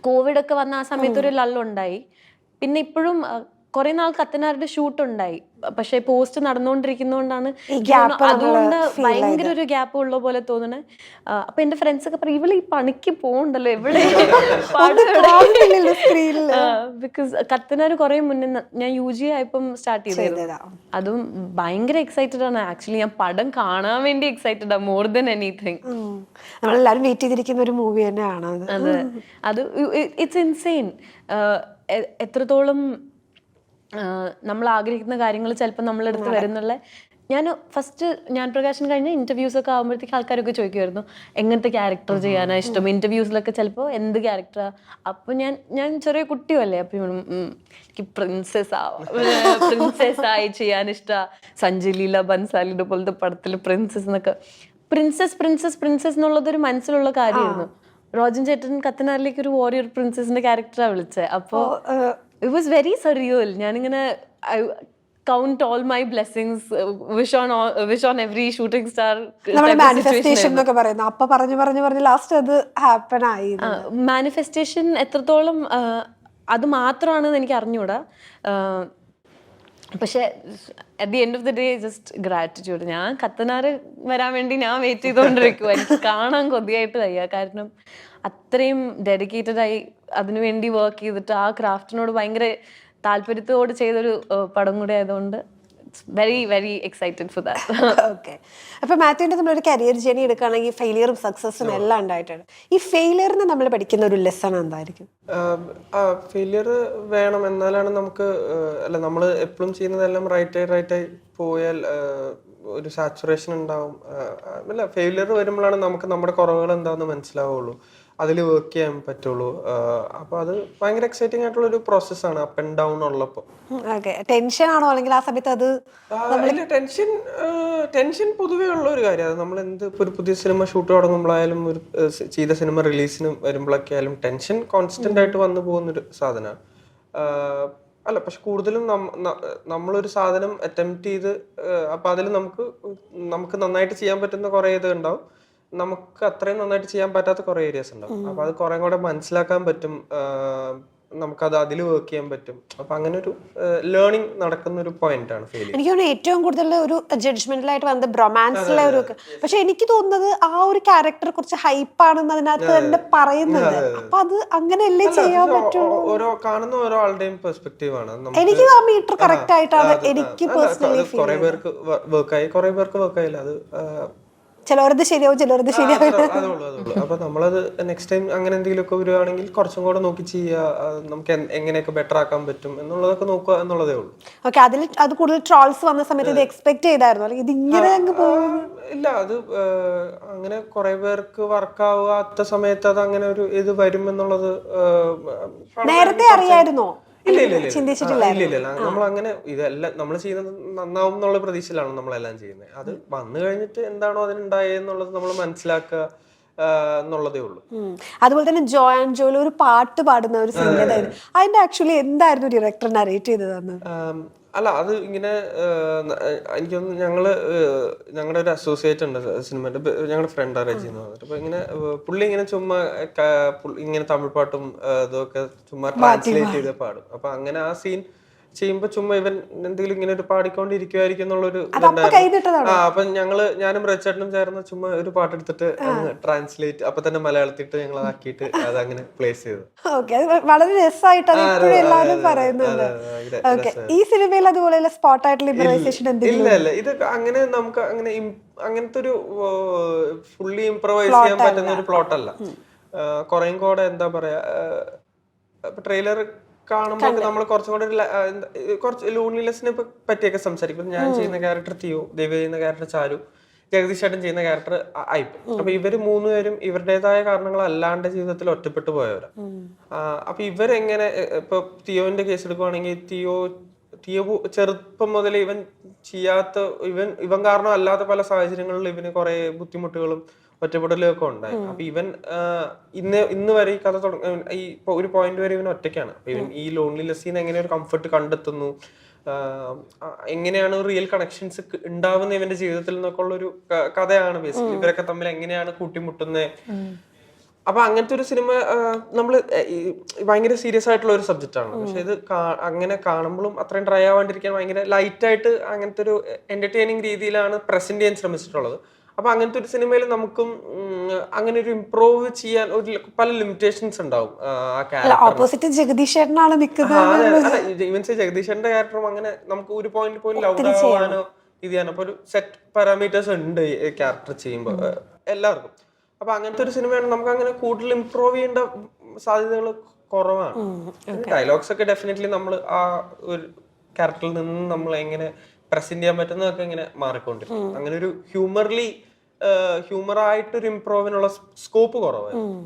കോവിഡൊക്കെ വന്ന ആ സമയത്ത് ഒരു ലള്ളുണ്ടായി. പിന്നെ ഇപ്പോഴും കുറെ നാൾ കത്തനാരുടെ ഷൂട്ട് ഉണ്ടായി, പക്ഷെ പോസ്റ്റ് നടന്നുകൊണ്ടിരിക്കുന്നതുകൊണ്ടാണ് അതുകൊണ്ട് ഭയങ്കര ഒരു ഗ്യാപ്പ് ഉള്ള പോലെ തോന്നണേ. അപ്പൊ എന്റെ ഫ്രണ്ട്സ് ഒക്കെ പറയും, ഇവള് ഈ പണിക്ക് പോകണ്ടല്ലോ എവിടെ, ബിക്കോസ് കത്തനാർ കുറെ മുന്നേ ഞാൻ UG ആയപ്പം സ്റ്റാർട്ട് ചെയ്തത്. അതും ഭയങ്കര എക്സൈറ്റഡ് ആണ് ആക്ച്വലി. ഞാൻ പടം കാണാൻ വേണ്ടി എക്സൈറ്റഡ് ആണ് മോർ ദൻ എനിത്തിങ്. നമ്മളെല്ലാരും വെയിറ്റ് ചെയ്തിരിക്കുന്ന ഒരു മൂവി തന്നെയാണ് അതെ. അത് ഇറ്റ്സ് ഇൻസെയിൻ. എത്രത്തോളം നമ്മൾ ആഗ്രഹിക്കുന്ന കാര്യങ്ങൾ ചിലപ്പോൾ നമ്മളെടുത്ത് വരുന്നുള്ള. ഞാൻ ഫസ്റ്റ് ഞാൻ പ്രകാശൻ കഴിഞ്ഞ ഇന്റർവ്യൂസ് ഒക്കെ ആകുമ്പോഴത്തേക്ക് ആൾക്കാരൊക്കെ ചോദിക്കുമായിരുന്നു എങ്ങനത്തെ ക്യാരക്ടർ ചെയ്യാനാ ഇഷ്ടം. ഇന്റർവ്യൂസിലൊക്കെ ചിലപ്പോൾ എന്ത് ക്യാരക്ടറാ. അപ്പോൾ ഞാൻ ചെറിയ കുട്ടിയല്ലേ, അപ്പം എനിക്ക് പ്രിൻസസ് ആയി ചെയ്യാൻ ഇഷ്ടമാണ്. സഞ്ജയ് ലീല ബൻസാലിയുടെ പോലത്തെ പടത്തിൽ പ്രിൻസസ് എന്നൊക്കെ, പ്രിൻസസ് എന്നുള്ളതൊരു മനസ്സിലുള്ള കാര്യമായിരുന്നു. റോജൻ ചേട്ടൻ കത്തനാറിലേക്ക് ഒരു വാരിയർ പ്രിൻസസിന്റെ ക്യാരക്ടറാണ് വിളിച്ചത്. അപ്പോൾ ഇറ്റ് വാസ് വെരി സർറിയൽ. ഞാനിങ്ങനെ count all my blessings, wish on every shooting star. Manifestation എന്നൊക്കെ പറയുന്നത് അപ്പൊ പറഞ്ഞു ലാസ്റ്റ് അത് ഹാപ്പൻ ആയി. മാനിഫെസ്റ്റേഷൻ എത്രത്തോളം അത് മാത്രമാണെന്ന് എനിക്ക് അറിഞ്ഞൂടാ. പക്ഷെ at the end of the day just gratitude. ഞാൻ കത്തനാറ് വരാൻ വേണ്ടി ഞാൻ വെയിറ്റ് ചെയ്തുകൊണ്ടിരിക്കുക. എനിക്ക് കാണാൻ കൊതിയായിട്ട് വയ്യ. കാരണം അത്രയും ഡെഡിക്കേറ്റഡ് ആയി അതിനുവേണ്ടി വർക്ക് ചെയ്തിട്ട് ആ ക്രാഫ്റ്റിനോട് ഭയങ്കര താല്പര്യത്തോട് ചെയ്തൊരു പടം കൂടെ ആയതുകൊണ്ട് very very excited for that. Okay. അപ്പൊ മാത്യുവിന്റെ നമ്മളൊരു കരിയർ ജേർണി എടുക്കുകയാണെങ്കിൽ ഫെയിലിയറും സക്സസും എല്ലാം ഉണ്ടായിട്ടുണ്ട്. ഈ ഫെയിലിയറിന് നമ്മൾ പഠിക്കുന്ന ഒരു ലെസൺ എന്തായിരിക്കും? ഫെയിലിയർ വേണം, എന്നാലാണ് നമുക്ക് അല്ല നമ്മൾ എപ്പോഴും ചെയ്യുന്നതെല്ലാം റൈറ്റായി പോയാൽ ഒരു സാച്ചുറേഷൻ ഉണ്ടാവും. അല്ല, ഫെയിലിയർ വരുമ്പോഴാണ് നമുക്ക് നമ്മുടെ കുറവുകൾ എന്താണെന്ന് മനസ്സിലാവുള്ളൂ, അതിൽ വർക്ക് ചെയ്യാൻ പറ്റുള്ളൂ. അപ്പൊ അത് ഭയങ്കര എക്സൈറ്റിംഗ് ആയിട്ടുള്ള ഒരു പ്രോസസ്സാണ് അപ്പ് ആൻഡ് ഡൗൺ ഉള്ളപ്പോ. ടെൻഷൻ ആണോ അല്ലെങ്കിൽ ആ സമയത്ത് അത്? ടെൻഷൻ പൊതുവേ ഉള്ള ഒരു കാര്യം. അത് നമ്മൾ എന്ത് ഒരു പുതിയ സിനിമ ഷൂട്ട് തുടങ്ങുമ്പോഴായാലും ഒരു ചെയ്ത സിനിമ റിലീസിന് വരുമ്പോഴൊക്കെ ആയാലും ടെൻഷൻ കോൺസ്റ്റന്റ് ആയിട്ട് വന്നു പോകുന്നൊരു സാധനമാണ്. അല്ല, പക്ഷെ കൂടുതലും നമ്മളൊരു സാധനം അറ്റംപ്റ്റ് ചെയ്ത് അപ്പൊ അതിൽ നമുക്ക് നന്നായിട്ട് ചെയ്യാൻ പറ്റുന്ന കുറെ ഇത് ഉണ്ടാവും, നമുക്ക് അത്രയും നന്നായിട്ട് ചെയ്യാൻ പറ്റാത്ത കുറെ ഏരിയാസ് ഉണ്ടാവും. അപ്പൊ അത് കുറെ കൂടെ മനസ്സിലാക്കാൻ പറ്റും, നമുക്കത് അതിൽ വർക്ക് ചെയ്യാൻ പറ്റും. അപ്പൊ അങ്ങനെ ഒരു ലേണിംഗ് നടക്കുന്ന ഒരു പോയിന്റ് ആണ് ഫെയിലിയർ. എനിക്ക് തോന്നുന്നു ഏറ്റവും കൂടുതൽ ഒരു ജഡ്ജ്മെന്റലായിട്ട് വന്നത് ബ്രൊമാൻസിലെ ഒരു, പക്ഷെ എനിക്ക് തോന്നുന്നത് ആ ഒരു ക്യാരക്ടർ കുറച്ച് ഹൈപ്പാണെന്ന് അതിനകത്ത് തന്നെ പറയുന്നത്. അപ്പൊ അത് അങ്ങനെയല്ലേ ചെയ്യാൻ പറ്റുള്ളൂ. ഓരോ കാണുന്ന ഓരോ ആളുടെയും പെർസ്പെക്റ്റീവ് ആണ്. എനിക്ക് ആ മീറ്റർ കറക്റ്റ് ആയിട്ടാണ് എനിക്ക് പേഴ്സണലി ഫീൽ. കുറെ പേർക്ക് വർക്കായി, കുറെ പേർക്ക് വർക്കായില്ല. അത് ചിലവരത് ശരിയാവും, ചിലവരത് ശരിയാവില്ല. അപ്പൊ നമ്മളത് നെക്സ്റ്റ് ടൈം അങ്ങനെ എന്തെങ്കിലുമൊക്കെ വരുവാണെങ്കിൽ കുറച്ചും കൂടെ നോക്കി ചെയ്യുക, നമുക്ക് എങ്ങനെയൊക്കെ ബെറ്റർ ആക്കാൻ പറ്റും എന്നുള്ളതൊക്കെ നോക്കുക എന്നുള്ളതേ ഉള്ളൂ. ഓക്കെ. അത് കൂടുതൽ ട്രോൾസ് വന്ന സമയത്ത് ഇത് എക്സ്പെക്ട് ചെയ്തായിരുന്നു അല്ലെങ്കിൽ ഇത് ഇങ്ങനെ അങ്ങ് പോകും? ഇല്ല, അത് അങ്ങനെ കുറെ പേർക്ക് വർക്കാവാത്ത സമയത്ത് അത് അങ്ങനെ ഒരു ഇത് വരും എന്നുള്ളത് നേരത്തെ അറിയായിരുന്നോ? ഇല്ല. നമ്മൾ അങ്ങനെ ഇതെല്ലാം നമ്മൾ ചെയ്യുന്നത് നന്നാവും എന്നുള്ള പ്രതീക്ഷയിലാണ് നമ്മളെല്ലാം ചെയ്യുന്നത്. അത് വന്നു കഴിഞ്ഞിട്ട് എന്താണോ അതിനുണ്ടായെന്നുള്ളത് നമ്മൾ മനസ്സിലാക്കുക എന്നുള്ളതേ ഉള്ളൂ. അതുപോലെ തന്നെ ജോയിൽ ഒരു പാട്ട് പാടുന്ന ഒരു സിനിമ, അതിന്റെ ആക്ച്വലി എന്തായിരുന്നു ഡയറക്ടർ നരേറ്റ് ചെയ്തതെന്ന്? അല്ല, അത് ഇങ്ങനെ എനിക്കൊന്ന് ഞങ്ങളുടെ ഒരു അസോസിയേറ്റ് ഉണ്ട് സിനിമയുടെ, ഞങ്ങളുടെ ഫ്രണ്ടാണ് രജി എന്ന് പറഞ്ഞിട്ട്. അപ്പൊ ഇങ്ങനെ പുള്ളി ഇങ്ങനെ ചുമ്മാ ഇങ്ങനെ തമിഴ് പാട്ടും ഇതൊക്കെ ചുമ്മാ ട്രാൻസ്ലേറ്റ് ചെയ്ത് പാടും. അപ്പൊ അങ്ങനെ ആ സീൻ ചെയ്യുമ്പോ ചുമ്മാ ഇവൻ എന്തെങ്കിലും ഇങ്ങനെ ഒരു പാടിക്കൊണ്ടിരിക്കുവായിരിക്കും എന്നുള്ളൊരു ഇതുണ്ടായിരുന്നു. അപ്പൊ ഞാനും റച്ചേട്ടനും ചേർന്ന് ചുമ്മാ ഒരു പാട്ടെടുത്തിട്ട് ട്രാൻസ്ലേറ്റ് അപ്പൊ തന്നെ മലയാളത്തിട്ട് ഞങ്ങൾ ആക്കിയിട്ട് അത് അങ്ങനെ പ്ലേസ് ചെയ്തു. വളരെ രസമായിട്ട് എല്ലാവരും പറയുന്നുണ്ട്. ഈ സിനിമയിൽ അതുപോലെ സ്പോട്ട് ആയിട്ടുള്ള ഇംപ്രവൈസേഷൻ എന്തെങ്കിലും? ഇല്ല, ഇത് അങ്ങനെ നമുക്ക് അങ്ങനത്തെ ഒരു ഫുള്ളി ഇംപ്രവൈസ് ചെയ്യാൻ പറ്റുന്ന ഒരു പ്ലോട്ട് അല്ല. കുറേ കൂടെ എന്താ പറയാ, ട്രെയിലർ കാണുമ്പോൾ നമ്മൾ കുറച്ചും കൂടെ കുറച്ച് ലോൺലിനെസ്സിനെ പറ്റിയൊക്കെ സംസാരിക്കും. ഞാൻ ചെയ്യുന്ന ക്യാരക്ടർ തിയോ, ദേവി ചെയ്യുന്ന ക്യാരക്ടർ ചാരു, ജഗദീഷ് ചേട്ടൻ ചെയ്യുന്ന ക്യാരക്ടർ ആയിപ്പോയി. അപ്പൊ ഇവര് മൂന്നുപേരും ഇവരുടേതായ കാരണങ്ങൾ അല്ലാണ്ട് ജീവിതത്തിൽ ഒറ്റപ്പെട്ടു പോയവരാ. അപ്പൊ ഇവരെങ്ങനെ, ഇപ്പൊ തിയോന്റെ കേസ് എടുക്കുവാണെങ്കിൽ തിയോ ചെറുപ്പം മുതൽ ഇവൻ ചെയ്യാത്ത ഇവൻ കാരണം അല്ലാത്ത പല സാഹചര്യങ്ങളിൽ ഇവന് കുറെ ബുദ്ധിമുട്ടുകളും ഒറ്റപ്പെടലും ഒക്കെ ഉണ്ടായി. അപ്പൊ ഇവൻ ഇന്ന് വരെ ഈ കഥ ഈ ഒരു പോയിന്റ് വരെ ഇവൻ ഒറ്റയ്ക്കാണ്. അപ്പൊ ഇവൻ ഈ ലോൺലിനെസ്സിന്ന് എങ്ങനെ ഒരു കംഫർട്ട് കണ്ടെത്തുന്നു, എങ്ങനെയാണ് റിയൽ കണക്ഷൻസ് ഉണ്ടാവുന്ന ഇവന്റെ ജീവിതത്തിൽ നിന്നൊക്കെ ഉള്ളൊരു കഥയാണ് ബേസിക്കലി. ഇവരൊക്കെ തമ്മിൽ എങ്ങനെയാണ് കൂട്ടിമുട്ടുന്നത്. അപ്പൊ അങ്ങനത്തെ ഒരു സിനിമ നമ്മള് ഭയങ്കര സീരിയസ് ആയിട്ടുള്ള ഒരു സബ്ജക്റ്റ് ആണ്. പക്ഷെ ഇത് അങ്ങനെ കാണുമ്പോഴും അത്രയും ഡ്രൈ ആവാണ്ടിരിക്കാൻ ഭയങ്കര ലൈറ്റ് ആയിട്ട് അങ്ങനത്തെ ഒരു എന്റർടൈനിങ് രീതിയിലാണ് പ്രസന്റ് ചെയ്യാൻ ശ്രമിച്ചിട്ടുള്ളത്. അപ്പൊ അങ്ങനത്തെ ഒരു സിനിമയിൽ നമുക്കും അങ്ങനെ ഒരു ഇംപ്രൂവ് ചെയ്യാൻ പല ലിമിറ്റേഷൻസ് ഉണ്ടാവും. ഓപ്പോസിറ്റ് ജഗദീഷ് ചേട്ടനാണ് നിൽക്കുന്നത്. ജഗദീഷ് ചേട്ടന്റെ ക്യാരക്ടറും അങ്ങനെ നമുക്ക് ഒരു പോയിന്റ് പോയിന്റ് ലൗഡ് ആവാനോ ഇത് ചെയ്യാനോ അപ്പൊ ഒരു സെറ്റ് പാരാമീറ്റേഴ്സ് ഉണ്ട് ക്യാരക്ടർ ചെയ്യുമ്പോൾ എല്ലാവർക്കും. അപ്പൊ അങ്ങനത്തെ ഒരു സിനിമയാണ് നമുക്ക് അങ്ങനെ കൂടുതൽ ഇംപ്രൂവ് ചെയ്യേണ്ട സാധ്യതകൾ കുറവാണ്. ഡയലോഗ്സ് ഒക്കെ ഡെഫിനറ്റ്ലി നമ്മൾ ആ ഒരു ക്യാരക്ടറിൽ നിന്ന് നമ്മൾ എങ്ങനെ പ്രസന്റ് ചെയ്യാൻ പറ്റുന്നതൊക്കെ ഇങ്ങനെ മാറിക്കൊണ്ടിരിക്കും. അങ്ങനെ ഒരു ഹ്യൂമറായിട്ടൊരു ഇംപ്രൂവിനുള്ള സ്കോപ്പ് കുറവായിരുന്നു.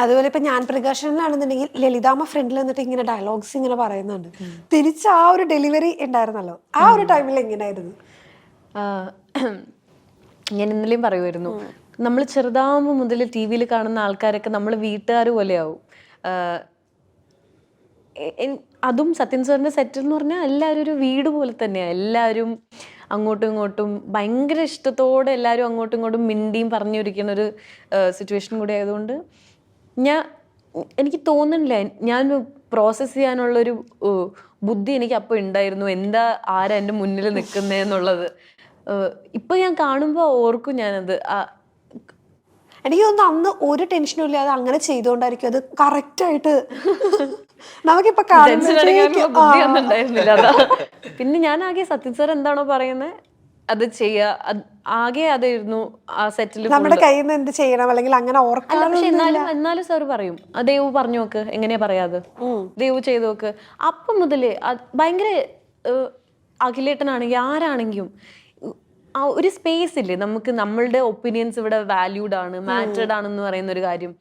അതുപോലെ ഇപ്പൊ ഞാൻ പ്രകാശനിലാണെന്നുണ്ടെങ്കിൽ ലളിതാമ്മ ഫ്രണ്ടിൽ നിന്നിട്ട് ഇങ്ങനെ ഡയലോഗ്സ് ഇങ്ങനെ പറയുന്നുണ്ട്. തിരിച്ച് ആ ഒരു ഡെലിവറി ഉണ്ടായിരുന്നല്ലോ, ആ ഒരു ടൈമിൽ എങ്ങനെയായിരുന്നു? ഞാൻ ഇന്നലെയും പറയുമായിരുന്നു, നമ്മൾ ചെറുതാകുമ്പോൾ മുതൽ ടി വിയിൽ കാണുന്ന ആൾക്കാരൊക്കെ നമ്മൾ വീട്ടുകാർ പോലെയാവും. അതും സത്യൻ സാറിന്റെ സെറ്റ് എന്ന് പറഞ്ഞാൽ എല്ലാവരും ഒരു വീട് പോലെ തന്നെയാണ്. എല്ലാവരും അങ്ങോട്ടും ഇങ്ങോട്ടും ഭയങ്കര ഇഷ്ടത്തോടെ എല്ലാവരും അങ്ങോട്ടും ഇങ്ങോട്ടും മിണ്ടിയും പറഞ്ഞിരിക്കുന്ന ഒരു സിറ്റുവേഷൻ കൂടി ആയതുകൊണ്ട് എനിക്ക് തോന്നുന്നില്ല ഞാൻ പ്രോസസ്സ് ചെയ്യാനുള്ളൊരു ബുദ്ധി എനിക്ക് അപ്പോൾ ഉണ്ടായിരുന്നു, എന്താ ആരാ എൻ്റെ മുന്നിൽ നിൽക്കുന്നതെന്നുള്ളത്. ഇപ്പം ഞാൻ കാണുമ്പോൾ ഓർക്കും ഞാനത്. എനിക്ക് തോന്നുന്നു അന്ന് ഒരു ടെൻഷനും ഇല്ലാതെ അങ്ങനെ ചെയ്തോണ്ടായിരിക്കും അത് കറക്റ്റ് ആയിട്ട് നമുക്കിപ്പോ ഉണ്ടായിരുന്നില്ല. പിന്നെ ഞാൻ ആകെ സത്യൻ സാർ എന്താണോ പറയുന്നത് അത് ചെയ്യാ, ആകെ അതായിരുന്നു ആ സെറ്റിൽ. നമ്മുടെ കയ്യിൽ നിന്ന് എന്ത് ചെയ്യണം അല്ലെങ്കിൽ അങ്ങനെ അല്ല, പക്ഷെ എന്നാലും സാർ പറയും ദേവു പറഞ്ഞു നോക്ക്, എങ്ങനെയാ പറയാത്, ദേവു ചെയ്തു നോക്ക്. അപ്പം മുതലേ ഭയങ്കര അഖിലേട്ടനാണെങ്കിൽ ആരാണെങ്കിലും ആ ഒരു സ്പേസ് ഇല്ലേ നമുക്ക്, നമ്മളുടെ ഒപ്പീനിയൻസ് ഇവിടെ വാല്യൂഡ് ആണ്, മാറ്റേഡ് ആണെന്ന് പറയുന്ന ഒരു കാര്യം.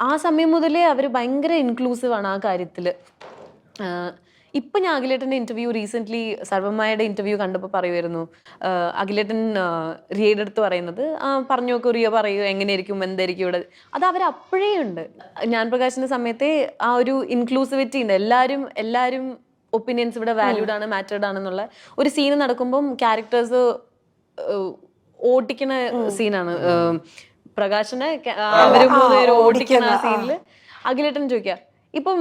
ആ സമയം മുതലേ അവർ ഭയങ്കര ഇൻക്ലൂസീവ് ആണ് ആ കാര്യത്തിൽ. ഇപ്പം ഞാൻ അഖിലേട്ടൻ്റെ ഇന്റർവ്യൂ റീസെൻ്റ്ലി സർവമ്മയുടെ ഇന്റർവ്യൂ കണ്ടപ്പോൾ പറയുമായിരുന്നു, അഖിലേട്ടൻ റിയയുടെ അടുത്ത് പറയുന്നത് പറഞ്ഞു നോക്കൂ, റിയ പറയൂ എങ്ങനെയായിരിക്കും എന്തായിരിക്കും ഇവിടെ. അത് അവർ അപ്പോഴേ ഉണ്ട്. ഞാൻ പ്രകാശിൻ്റെ സമയത്തെ ആ ഒരു ഇൻക്ലൂസിവിറ്റി ഉണ്ട്. എല്ലാവരും ഒപ്പീനിയൻസ് ഇവിടെ വാല്യൂഡ് ആണ്, മാറ്റേഡ് ആണെന്നുള്ള ഒരു സീന് നടക്കുമ്പം ക്യാരക്ടേഴ്സ് ഓടിക്കുന്ന സീനാണ്. പ്രകാശനെ അവര് മൂന്നുപേരും ഓടിക്കുന്ന ആ സീനില് അഖിലേട്ടൻ ചോദിക്കുക, ഇപ്പം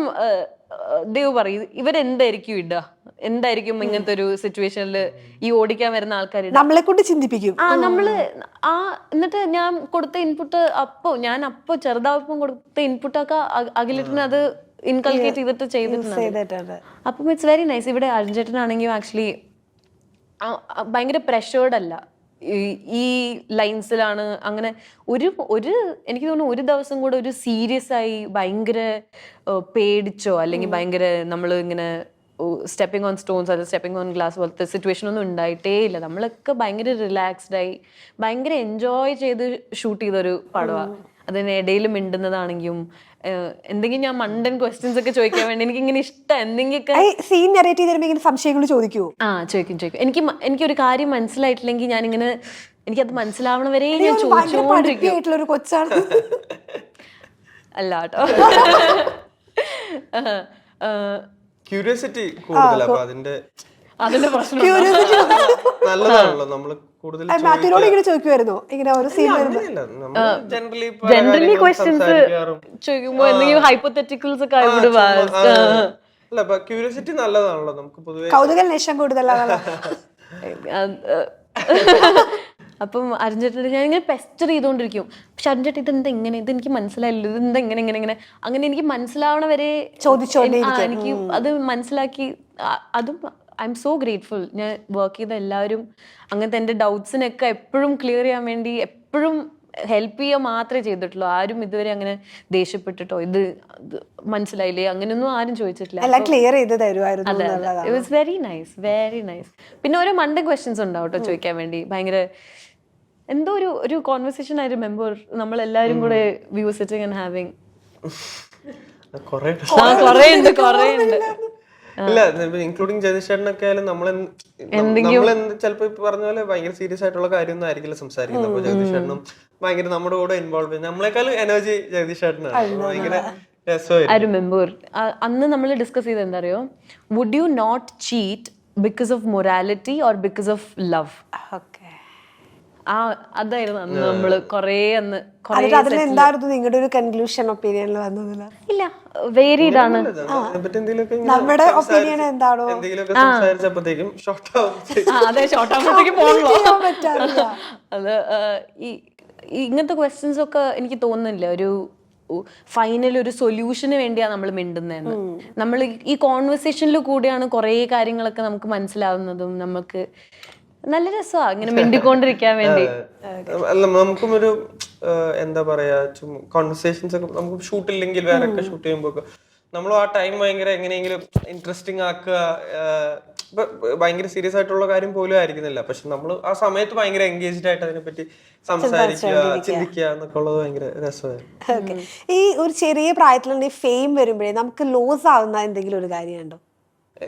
ദേവ് പറയും ഇവരെന്തായിരിക്കും ഇടുക, എന്തായിരിക്കും ഇങ്ങനത്തെ ഒരു സിറ്റുവേഷനിൽ ഈ ഓടിക്കാൻ വരുന്ന ആൾക്കാർ നമ്മളെ കൊണ്ട് ചിന്തിപ്പിക്കും. എന്നിട്ട് ഞാൻ കൊടുത്ത ഇൻപുട്ട് ഞാൻ ചെറുതാവുമ്പം കൊടുത്ത ഇൻപുട്ടൊക്കെ അഖിലേട്ടന് അത് ഇൻകൾക്കേറ്റ് ചെയ്തിട്ട് ചെയ്തിട്ടുണ്ട്. അപ്പം ഇറ്റ്സ് വെരി നൈസ്. ഇവിടെ അർജുനേട്ടനാണെങ്കിൽ ആക്ച്വലി ഭയങ്കര പ്രഷേർഡ് അല്ല, ഈ ലൈൻസിലാണ്. അങ്ങനെ എനിക്ക് തോന്നുന്നു ഒരു ദിവസം കൂടെ ഒരു സീരിയസ് ആയി ഭയങ്കര പേടിച്ചോ അല്ലെങ്കിൽ ഭയങ്കര നമ്മൾ ഇങ്ങനെ സ്റ്റെപ്പിംഗ് ഓൺ സ്റ്റോൺസ് അല്ലെങ്കിൽ സ്റ്റെപ്പിംഗ് ഓൺ ഗ്ലാസ് പോലത്തെ സിറ്റുവേഷൻ ഒന്നും ഉണ്ടായിട്ടേ ഇല്ല. നമ്മളൊക്കെ ഭയങ്കര റിലാക്സ്ഡ് ആയി ഭയങ്കര എൻജോയ് ചെയ്ത് ഷൂട്ട് ചെയ്തൊരു പടമാണ്. അതിനിടയിൽ മിണ്ടുന്നതാണെങ്കിലും എന്തെങ്കിലും ഞാൻ മണ്ടൻ ക്വസ്റ്റ്യൻസ് ഒക്കെ ചോദിക്കാൻ വേണ്ടി എനിക്കിങ്ങനെ ഇഷ്ടം എന്തെങ്കിലുമൊക്കെ സീൻ നരേറ്റ് ചെയ്തിട്ടുണ്ടെങ്കിൽ സംശയങ്ങൾ ചോദിക്കുമോ? ചോദിക്കും. എനിക്കൊരു കാര്യം മനസ്സിലായിട്ടില്ലെങ്കിൽ ഞാനിങ്ങനെ എനിക്കത് മനസ്സിലാവണവരെ ഞാൻ ചോദിച്ചുകൊണ്ടിരിക്കും. കൊച്ചാണ് അല്ല കേട്ടോ, ക്യൂരിയോസിറ്റി കൂടുതലാ. അപ്പൊ അതിന്റെ പ്രശ്നം നല്ലതാണല്ലോ. നമ്മള് മാത്യുവിനോട് ഇങ്ങനെ ചോദിക്കുമായിരുന്നോ ഇങ്ങനെ ഒരു സീൻ ജനറലി ക്വസ്റ്റ്യൻസ് ചോദിക്കുമ്പോ എന്തെങ്കിലും ഹൈപ്പോതെറ്റിക്കൽസ് ഒക്കെ ക്യൂരിയോസിറ്റി നല്ലതാണല്ലോ. നമുക്ക് പൊതുവെ കൗതുക ലേശം കൂടുതലാണ്. അപ്പം അരുൺചേട്ടൻ ഞാൻ ഇങ്ങനെ പെസ്റ്റർ ചെയ്തുകൊണ്ടിരിക്കും. പക്ഷെ അരുൺചേട്ടൻ ഇതെന്താ ഇങ്ങനെ, ഇത് എനിക്ക് മനസ്സിലായില്ല, ഇതെന്താ ഇങ്ങനെ അങ്ങനെ എനിക്ക് മനസ്സിലാവണ വരെ എനിക്ക് അത് മനസ്സിലാക്കി. അതും ഐ എം സോ ഗ്രേറ്റ്ഫുൾ. ഞാൻ വർക്ക് ചെയ്ത എല്ലാവരും അങ്ങനത്തെ എൻ്റെ ഡൗട്ട്സിനൊക്കെ എപ്പോഴും ക്ലിയർ ചെയ്യാൻ വേണ്ടി എപ്പോഴും ഹെൽപ്പ് ചെയ്യുക മാത്രമേ ചെയ്തിട്ടുള്ളൂ. ആരും ഇതുവരെ അങ്ങനെ ദേഷ്യപ്പെട്ടിട്ടോ ഇത് മനസ്സിലായില്ലേ അങ്ങനെയൊന്നും ആരും ചോദിച്ചിട്ടില്ല. It was very nice. പിന്നെ ഓരോ മണ്ടൻ ക്വസ്റ്റ്യൻസ് ഉണ്ടാവും കേട്ടോ ചോദിക്കാൻ വേണ്ടി. ഭയങ്കര എന്തോ ഒരു കോൺവെർസേഷൻ ഐ റിമെമ്പർ, നമ്മൾ എല്ലാരും കൂടെ we were sitting and having. കൊറേ കൊറേ ഉണ്ട്. ഇല്ല, ഇൻക്ലൂഡിങ് ജഗദീഷേട്ടനൊക്കെ ആയാലും നമ്മൾ ചിലപ്പോ പറഞ്ഞ പോലെ ഭയങ്കര സീരിയസ് ആയിട്ടുള്ള കാര്യമൊന്നും ആയിരിക്കില്ല സംസാരിക്കുന്നത്. അപ്പൊ ജഗദീഷേട്ടനും ഭയങ്കര നമ്മുടെ കൂടെ ഇൻവോൾവ് ചെയ്യും. നമ്മളെക്കാളും എനർജി ജഗദീഷേട്ടനാണ്. ഭയങ്കര ഐ റിമെമ്പർ അന്ന് നമ്മൾ ഡിസ്കസ് ചെയ്ത് എന്താ അറിയോ, would you not cheat because of morality or because of love? അതായിരുന്നു അന്ന് നമ്മള് എന്തായിരുന്നു നിങ്ങളുടെ ഒരു കൺക്ലൂഷൻ ഒപ്പീനിയനിൽ വന്നതില്ല? ഇല്ല, വേരിഡ് ആണ്. നമ്മുടെ ഒപ്പീനിയൻ എന്താണോ സംസാരിച്ചപ്പോഴത്തേക്കും അതെ, ഷോർട്ട് ആകുമ്പോഴത്തേക്കും പോകണല്ലോ. അത് ഇങ്ങനത്തെ ക്വസ്റ്റ്യൻസ് ഒക്കെ എനിക്ക് തോന്നുന്നില്ല ഒരു ഫൈനൽ ഒരു സൊല്യൂഷന് വേണ്ടിയാണ് നമ്മൾ മിണ്ടുന്നതെന്ന്. നമ്മൾ ഈ കോൺവെർസേഷനിൽ കൂടിയാണ് കുറേ കാര്യങ്ങളൊക്കെ നമുക്ക് മനസ്സിലാവുന്നതും. നമുക്ക് നല്ല രസമാണ് ഇങ്ങനെ മിണ്ടിക്കൊണ്ടിരിക്കാൻ വേണ്ടി. അല്ല, നമുക്കും ഒരു എന്താ പറയാ, കോൺവെർസേഷൻസ് ഒക്കെ നമുക്ക് ഷൂട്ടില്ലെങ്കിൽ വേറെ ഒക്കെ ഷൂട്ട് ചെയ്യുമ്പോൾ നമ്മൾ ആ ടൈം ഭയങ്കര എങ്ങനെയെങ്കിലും ഇൻട്രസ്റ്റിംഗ് ആക്കുക. ഭയങ്കര സീരിയസ് ആയിട്ടുള്ള കാര്യം പോലും ആയിരിക്കുന്നില്ല, പക്ഷെ നമ്മൾ ആ സമയത്ത് ഭയങ്കര എൻഗേജ്ഡ് ആയിട്ട് അതിനെപ്പറ്റി സംസാരിക്കുക, ചിന്തിക്കുക എന്നൊക്കെ ഉള്ളത് ഭയങ്കര രസമായിരുന്നു. ഈ ഒരു ചെറിയ പ്രായത്തിലുള്ള ഫെയിം വരുമ്പോഴേ നമുക്ക് ലോസ് ആവുന്ന എന്തെങ്കിലും ഒരു കാര്യമുണ്ടോ?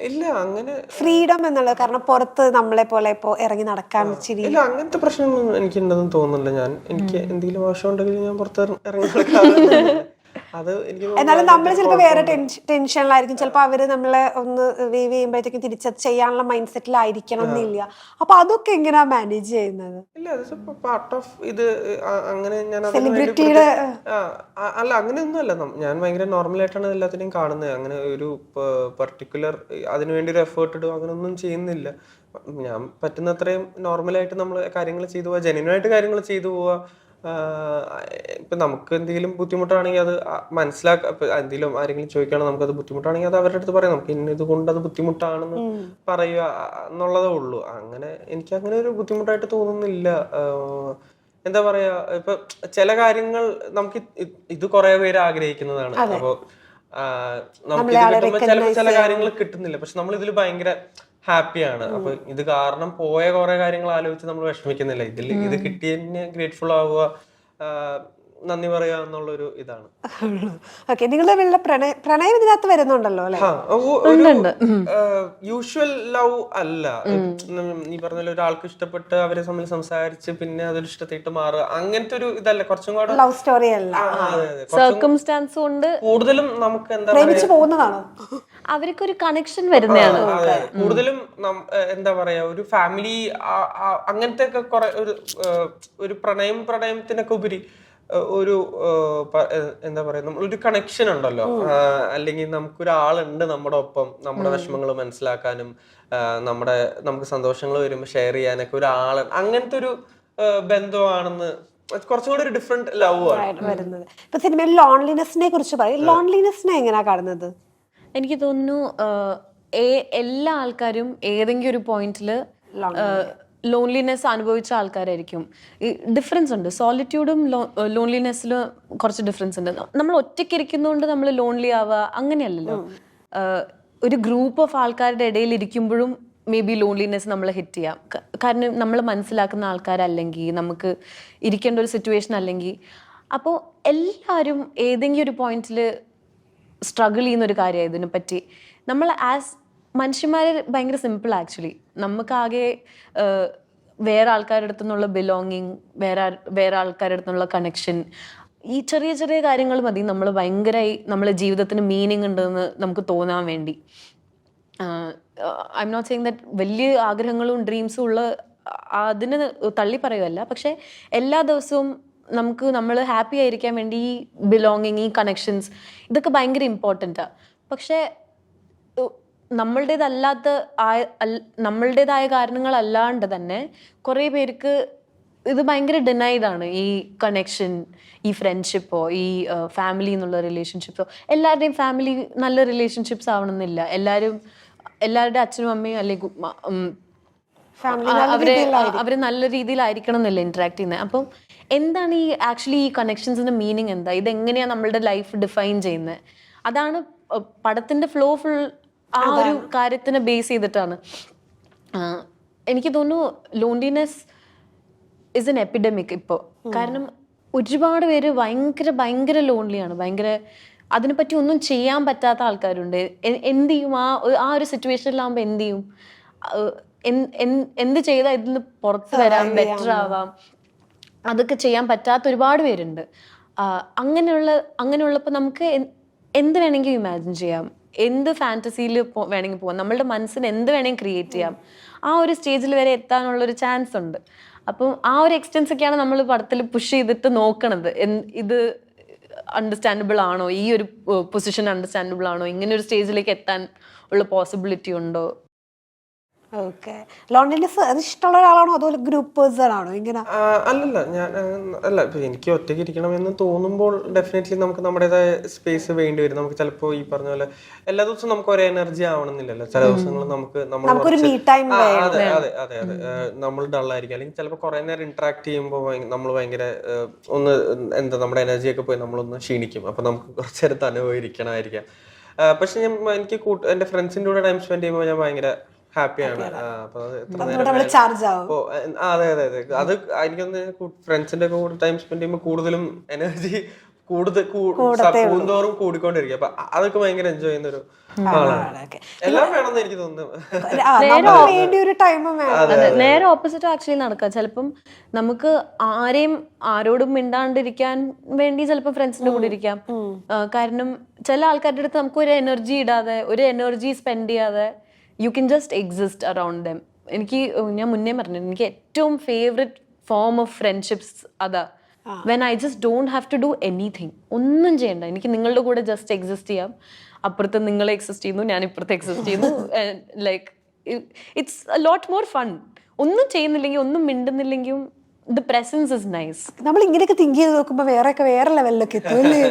ഇല്ല, അങ്ങനെ ഫ്രീഡം എന്നുള്ളത്, കാരണം പുറത്ത് നമ്മളെ പോലെ ഇപ്പോ ഇറങ്ങി നടക്കാൻ ഇല്ല, അങ്ങനത്തെ പ്രശ്നമൊന്നും എനിക്കുണ്ടെന്ന് തോന്നുന്നില്ല. എനിക്ക് എന്തെങ്കിലും ആവശ്യം ഉണ്ടെങ്കിൽ ഞാൻ പുറത്ത് ഇറങ്ങി നടക്കാറുണ്ട്. അത് എനിക്ക് എന്നാലും നമ്മൾ ചിലപ്പോൾ വേറെ ടെൻഷനിലായിരിക്കും. ചിലപ്പോൾ അവര് നമ്മളെ ഒന്ന് വേവ് ചെയ്യുമ്പോഴത്തേക്കും തിരിച്ച് ചെയ്യാനുള്ള മൈൻഡ് സെറ്റിലായിരിക്കണം എന്നില്ല. അപ്പൊ അതൊക്കെ എങ്ങനെയാ മാനേജ് ചെയ്യുന്നത്? ഇല്ല, പാർട്ട് ഓഫ് ഇത്. അങ്ങനെ ഞാൻ സെലിബ്രിറ്റിയുടെ അല്ല, അങ്ങനെയൊന്നും അല്ല. ഞാൻ ഭയങ്കര നോർമലായിട്ടാണ് എല്ലാത്തിനെയും കാണുന്നത്. അങ്ങനെ ഒരു പർട്ടിക്കുലർ അതിനുവേണ്ടി ഒരു എഫേർട്ട് ഇടുക അങ്ങനെയൊന്നും ചെയ്യുന്നില്ല. ഞാൻ പറ്റുന്നത്രയും നോർമലായിട്ട് നമ്മൾ കാര്യങ്ങൾ ചെയ്തു പോവുക, ജെന്യുനായിട്ട് കാര്യങ്ങൾ ചെയ്തു പോവുക. ഇപ്പൊ നമുക്ക് എന്തെങ്കിലും ബുദ്ധിമുട്ടാണെങ്കിൽ അത് മനസ്സിലാക്കുക. ഇപ്പൊ എന്തെങ്കിലും ആരെങ്കിലും ചോദിക്കുകയാണെങ്കിൽ നമുക്കത് ബുദ്ധിമുട്ടാണെങ്കിൽ അത് അവരുടെ അടുത്ത് പറയാം. നമുക്ക് ഇന്നത് കൊണ്ട് അത് ബുദ്ധിമുട്ടാണെന്ന് പറയുക എന്നുള്ളതേ ഉള്ളൂ. അങ്ങനെ എനിക്ക് അങ്ങനെ ഒരു ബുദ്ധിമുട്ടായിട്ട് തോന്നുന്നില്ല. എന്താ പറയാ, ഇപ്പൊ ചില കാര്യങ്ങൾ നമുക്ക് ഇത് കുറെ പേര് ആഗ്രഹിക്കുന്നതാണ്. അപ്പൊ നമുക്ക് ഇത് കിട്ടുമ്പോൾ ചിലപ്പോൾ ചില കാര്യങ്ങൾ കിട്ടുന്നില്ല, പക്ഷെ നമ്മൾ ഇതിൽ ഭയങ്കര ഹാപ്പിയാണ്. അപ്പൊ ഇത് കാരണം പോയ കുറെ കാര്യങ്ങൾ ആലോചിച്ച് നമ്മൾ വിഷമിക്കുന്നില്ല. ഇത് കിട്ടിയതിന് ഗ്രേറ്റ്ഫുൾ ആവുക, നന്ദി പറയുക എന്നുള്ളൊരു ഇതാണ്. നിങ്ങൾ തമ്മിലുള്ള പ്രണയം ഇതിനകത്ത് വരുന്നുണ്ടല്ലോ അല്ലെ? യൂഷ്വൽ ലവ് അല്ല. നീ പറഞ്ഞ ഒരാൾക്ക് ഇഷ്ടപ്പെട്ട് അവരെ തമ്മിൽ സംസാരിച്ച് പിന്നെ അതൊരു ഇഷ്ടത്തിട്ട് മാറുക, അങ്ങനത്തെ ഒരു ഇതല്ല. കുറച്ചും കൂടെ ലവ് സ്റ്റോറി അല്ല, സർക്കംസ്റ്റാൻസ് കൊണ്ട് കൂടുതലും നമുക്ക് എന്താ പറയുക, അവർക്കൊരു കണക്ഷൻ വരുന്നതാണ്. കൂടുതലും എന്താ പറയാ, ഒരു ഫാമിലി അങ്ങനത്തെ ഒക്കെ കുറെ ഒരു പ്രണയത്തിനൊക്കെ ഉപരി ഒരു എന്താ പറയാ, നമ്മളൊരു കണക്ഷൻ ഉണ്ടല്ലോ. അല്ലെങ്കിൽ നമുക്കൊരാളുണ്ട് നമ്മുടെ ഒപ്പം, നമ്മുടെ വിഷമങ്ങൾ മനസ്സിലാക്കാനും നമുക്ക് സന്തോഷങ്ങൾ വരുമ്പോൾ ഷെയർ ചെയ്യാനൊക്കെ ഒരാൾ, അങ്ങനത്തെ ഒരു ബന്ധമാണെന്ന്. കുറച്ചും കൂടി ഒരു ഡിഫറെന്റ് ലവ് ആണ് വരുന്നത്. ഇപ്പൊ സിനിമയിൽ ലോൺലിനെസ്സിനെ കുറിച്ച് പറയും. ലോൺലിനെസ്സിനെ എങ്ങനെയാ കാണുന്നത്? എനിക്ക് തോന്നുന്നു എല്ലാ ആൾക്കാരും ഏതെങ്കിലും ഒരു പോയിന്റില് ലോൺലിനെസ് അനുഭവിച്ച ആൾക്കാരായിരിക്കും. ഈ ഡിഫറൻസ് ഉണ്ട്, സോളിറ്റ്യൂഡും ലോൺലിനെസ്സിലും കുറച്ച് ഡിഫറൻസ് ഉണ്ട്. നമ്മൾ ഒറ്റയ്ക്ക് ഇരിക്കുന്നതുകൊണ്ട് നമ്മൾ ലോൺലി ആവുക അങ്ങനെയല്ലല്ലോ. ഒരു ഗ്രൂപ്പ് ഓഫ് ആൾക്കാരുടെ ഇടയിൽ ഇരിക്കുമ്പോഴും മേ ബി ലോൺലിനെസ് നമ്മളെ ഹിറ്റ് ചെയ്യാം. കാരണം നമ്മൾ മനസ്സിലാക്കുന്ന ആൾക്കാരല്ലെങ്കിൽ, നമുക്ക് ഇരിക്കേണ്ട ഒരു സിറ്റുവേഷൻ അല്ലെങ്കിൽ. അപ്പോൾ എല്ലാവരും ഏതെങ്കിലും ഒരു പോയിന്റിൽ സ്ട്രഗിൾ ചെയ്യുന്നൊരു കാര്യമാണ് ഇതിനെപ്പറ്റി. നമ്മൾ ആസ് മനുഷ്യന്മാർ ഭയങ്കര സിമ്പിൾ ആക്ച്വലി. നമുക്കാകെ വേറെ ആൾക്കാരുടെ അടുത്തു നിന്നുള്ള ബിലോങ്ങിങ്, വേറെ ആൾക്കാരുടെ അടുത്തു നിന്നുള്ള കണക്ഷൻ, ഈ ചെറിയ ചെറിയ കാര്യങ്ങൾ മതി നമ്മൾ ഭയങ്കരമായി നമ്മളെ ജീവിതത്തിന് മീനിങ് ഉണ്ടെന്ന് നമുക്ക് തോന്നാൻ വേണ്ടി. I'm not saying that വലിയ ആഗ്രഹങ്ങളും ഡ്രീംസും ഉള്ള അതിന് തള്ളി പറയുമല്ല, പക്ഷെ എല്ലാ ദിവസവും നമ്മൾ ഹാപ്പി ആയിരിക്കാൻ വേണ്ടി ഈ ബിലോങ്ങിങ്, ഈ കണക്ഷൻസ്, ഇതൊക്കെ ഭയങ്കര ഇമ്പോർട്ടൻറ്റാണ്. പക്ഷേ നമ്മളുടേതായ കാരണങ്ങളല്ലാണ്ട് തന്നെ കുറേ പേർക്ക് ഇത് ഭയങ്കര ഡിനൈഡാണ്. ഈ കണക്ഷൻ, ഈ ഫ്രണ്ട്ഷിപ്പോ ഈ ഫാമിലി എന്നുള്ള റിലേഷൻഷിപ്പോ. എല്ലാവരുടെയും ഫാമിലി നല്ല റിലേഷൻഷിപ്സ് ആവണമെന്നില്ല. എല്ലാവരുടെ അച്ഛനും അമ്മയും അല്ലെങ്കിൽ അവര് നല്ല രീതിയിലായിരിക്കണം എന്നല്ല ഇന്ററാക്ട് ചെയ്യുന്നത്. അപ്പം എന്താണ് ഈ ആക്ച്വലി ഈ കണക്ഷൻസിന്റെ മീനിങ് എന്താ? ഇതെങ്ങനെയാണ് നമ്മളുടെ ലൈഫ് ഡിഫൈൻ ചെയ്യുന്നത്? അതാണ് പടത്തിന്റെ ഫ്ലോ ഫുൾ ആ ഒരു കാര്യത്തിനെ ബേസ് ചെയ്തിട്ടാണ്. എനിക്ക് തോന്നുന്നു ലോൺലിനെസ് ഇസ് എൻ എപ്പിഡമിക് ഇപ്പോൾ. കാരണം ഒരുപാട് പേര് ഭയങ്കര ഭയങ്കര ലോൺലിയാണ്, ഭയങ്കര അതിനെപ്പറ്റി ഒന്നും ചെയ്യാൻ പറ്റാത്ത ആൾക്കാരുണ്ട്. എന്ത് ചെയ്യും ആ ഒരു സിറ്റുവേഷനിലാകുമ്പോൾ എന്ത് ചെയ്യും, എന്ത് ചെയ്താൽ ഇതിൽ നിന്ന് പുറത്ത് വരാം, ബെറ്റർ ആവാം, അതൊക്കെ ചെയ്യാൻ പറ്റാത്ത ഒരുപാട് പേരുണ്ട്. അങ്ങനെയുള്ളപ്പോൾ നമുക്ക് എന്ത് വേണമെങ്കിലും ഇമാജിൻ ചെയ്യാം, എന്ത് ഫാൻറ്റസിയിൽ വേണമെങ്കിൽ പോവാം, നമ്മളുടെ മനസ്സിന് എന്ത് വേണമെങ്കിൽ ക്രിയേറ്റ് ചെയ്യാം. ആ ഒരു സ്റ്റേജിൽ വരെ എത്താനുള്ളൊരു ചാൻസ് ഉണ്ട്. അപ്പം ആ ഒരു എക്സ്റ്റൻസ് ഒക്കെയാണ് നമ്മൾ പടത്തിൽ പുഷ് ചെയ്തിട്ട് നോക്കണത്. ഇത് അണ്ടർസ്റ്റാൻഡബിൾ ആണോ, ഈ ഒരു പൊസിഷൻ അണ്ടർസ്റ്റാൻഡബിൾ ആണോ, ഇങ്ങനെ ഒരു സ്റ്റേജിലേക്ക് എത്താൻ ഉള്ള പോസിബിലിറ്റി ഉണ്ടോ. ഓക്കെ. ലോൺലിനെസ് അത് ഇഷ്ടമുള്ള ഒരാളാണോ അതോ ഗ്രൂപ്പ് പേഴ്സൺ ആണോ ഇങ്ങനെ? അല്ലല്ല, ഞാൻ അല്ല, ഇപ്പൊ എനിക്ക് ഒറ്റയ്ക്ക് ഇരിക്കണമെന്ന് തോന്നുമ്പോൾ ഡെഫിനറ്റ്ലി നമുക്ക് നമ്മുടേതായ സ്പേസ് വേണ്ടി വരും. നമുക്ക് ചിലപ്പോൾ ഈ പറഞ്ഞ പോലെ എല്ലാ ദിവസവും നമുക്ക് ഒരേ എനർജി ആവണമെന്നില്ലല്ലോ. ചില ദിവസങ്ങൾ നമുക്കൊരു മീ ടൈം അതെ അതെ അതെ അതെ നമ്മൾ ഡള്ളായിരിക്കും, അല്ലെങ്കിൽ ചിലപ്പോൾ കുറെ നേരം ഇന്ററാക്ട് ചെയ്യുമ്പോൾ നമ്മൾ ഭയങ്കര ഒന്ന് എന്താ നമ്മുടെ എനർജി ഒക്കെ പോയി നമ്മളൊന്ന് ക്ഷീണിക്കും. അപ്പൊ നമുക്ക് കുറച്ചു നേരം തന്നെ പോയി ഇരിക്കണമായിരിക്കാം. പക്ഷെ എനിക്ക് എന്റെ ഫ്രണ്ട്സിന്റെ കൂടെ ടൈം സ്പെൻഡ് ചെയ്യുമ്പോൾ ഞാൻ ഭയങ്കര ഹാപ്പിയാണ്. അപ്പൊ അതെ അതെ അതെ, അത് എനിക്കൊന്ന് ഫ്രണ്ട്സിന്റെ ഒക്കെ കൂടെ ടൈം സ്പെൻഡ് ചെയ്യുമ്പോൾ കൂടുതലും എനർജി കൂടുന്തോറും കൂടിക്കൊണ്ടിരിക്കും. അപ്പൊ അതൊക്കെ ഭയങ്കര എൻജോയ് ചെയ്യുന്ന ഒരു ആളാണ്. എല്ലാം വേണമെന്ന് എനിക്ക് തോന്നുന്നു. നേരെ ഓപ്പോസിറ്റ് ആക്ച്വലി നടക്കാം. ചിലപ്പം നമുക്ക് ആരോടും മിണ്ടാണ്ടിരിക്കാൻ വേണ്ടി ചിലപ്പോൾ ഫ്രണ്ട്സിന്റെ കൂടെ ഇരിക്കാം. കാരണം ചില ആൾക്കാരുടെ അടുത്ത് നമുക്ക് ഒരു എനർജി ഇടാതെ, ഒരു എനർജി സ്പെൻഡ് ചെയ്യാതെ you can just exist around them. ഞാൻ മുന്നേ പറഞ്ഞു, എനിക്ക് ഏറ്റവും ഫേവറേറ്റ് ഫോം ഓഫ് ഫ്രണ്ട്ഷിപ്സ് അതാ. When I just don't have to do anything, ഒന്നും ചെയ്യണ്ട, എനിക്ക് നിങ്ങളുടെ കൂടെ ജസ്റ്റ് എക്സിസ്റ്റ് ചെയ്യാം. അപ്പുറത്ത് നിങ്ങൾ എക്സിസ്റ്റ് ചെയ്യുന്നു, ഞാൻ ഇപ്പുറത്ത് എക്സിസ്റ്റ് ചെയ്യുന്നു. Like it's a lot more fun. ഒന്നും ചെയ്യുന്നില്ലെങ്കിൽ, ഒന്നും മിണ്ടുന്നില്ലെങ്കിലും ദ പ്രസൻസ് ഇസ് നൈസ്. നമ്മൾ ഇങ്ങനെയൊക്കെ തിങ്ക് ചെയ്ത് നോക്കുമ്പോ വേറെ ലെവലിലൊക്കെ എത്തും അല്ലേ?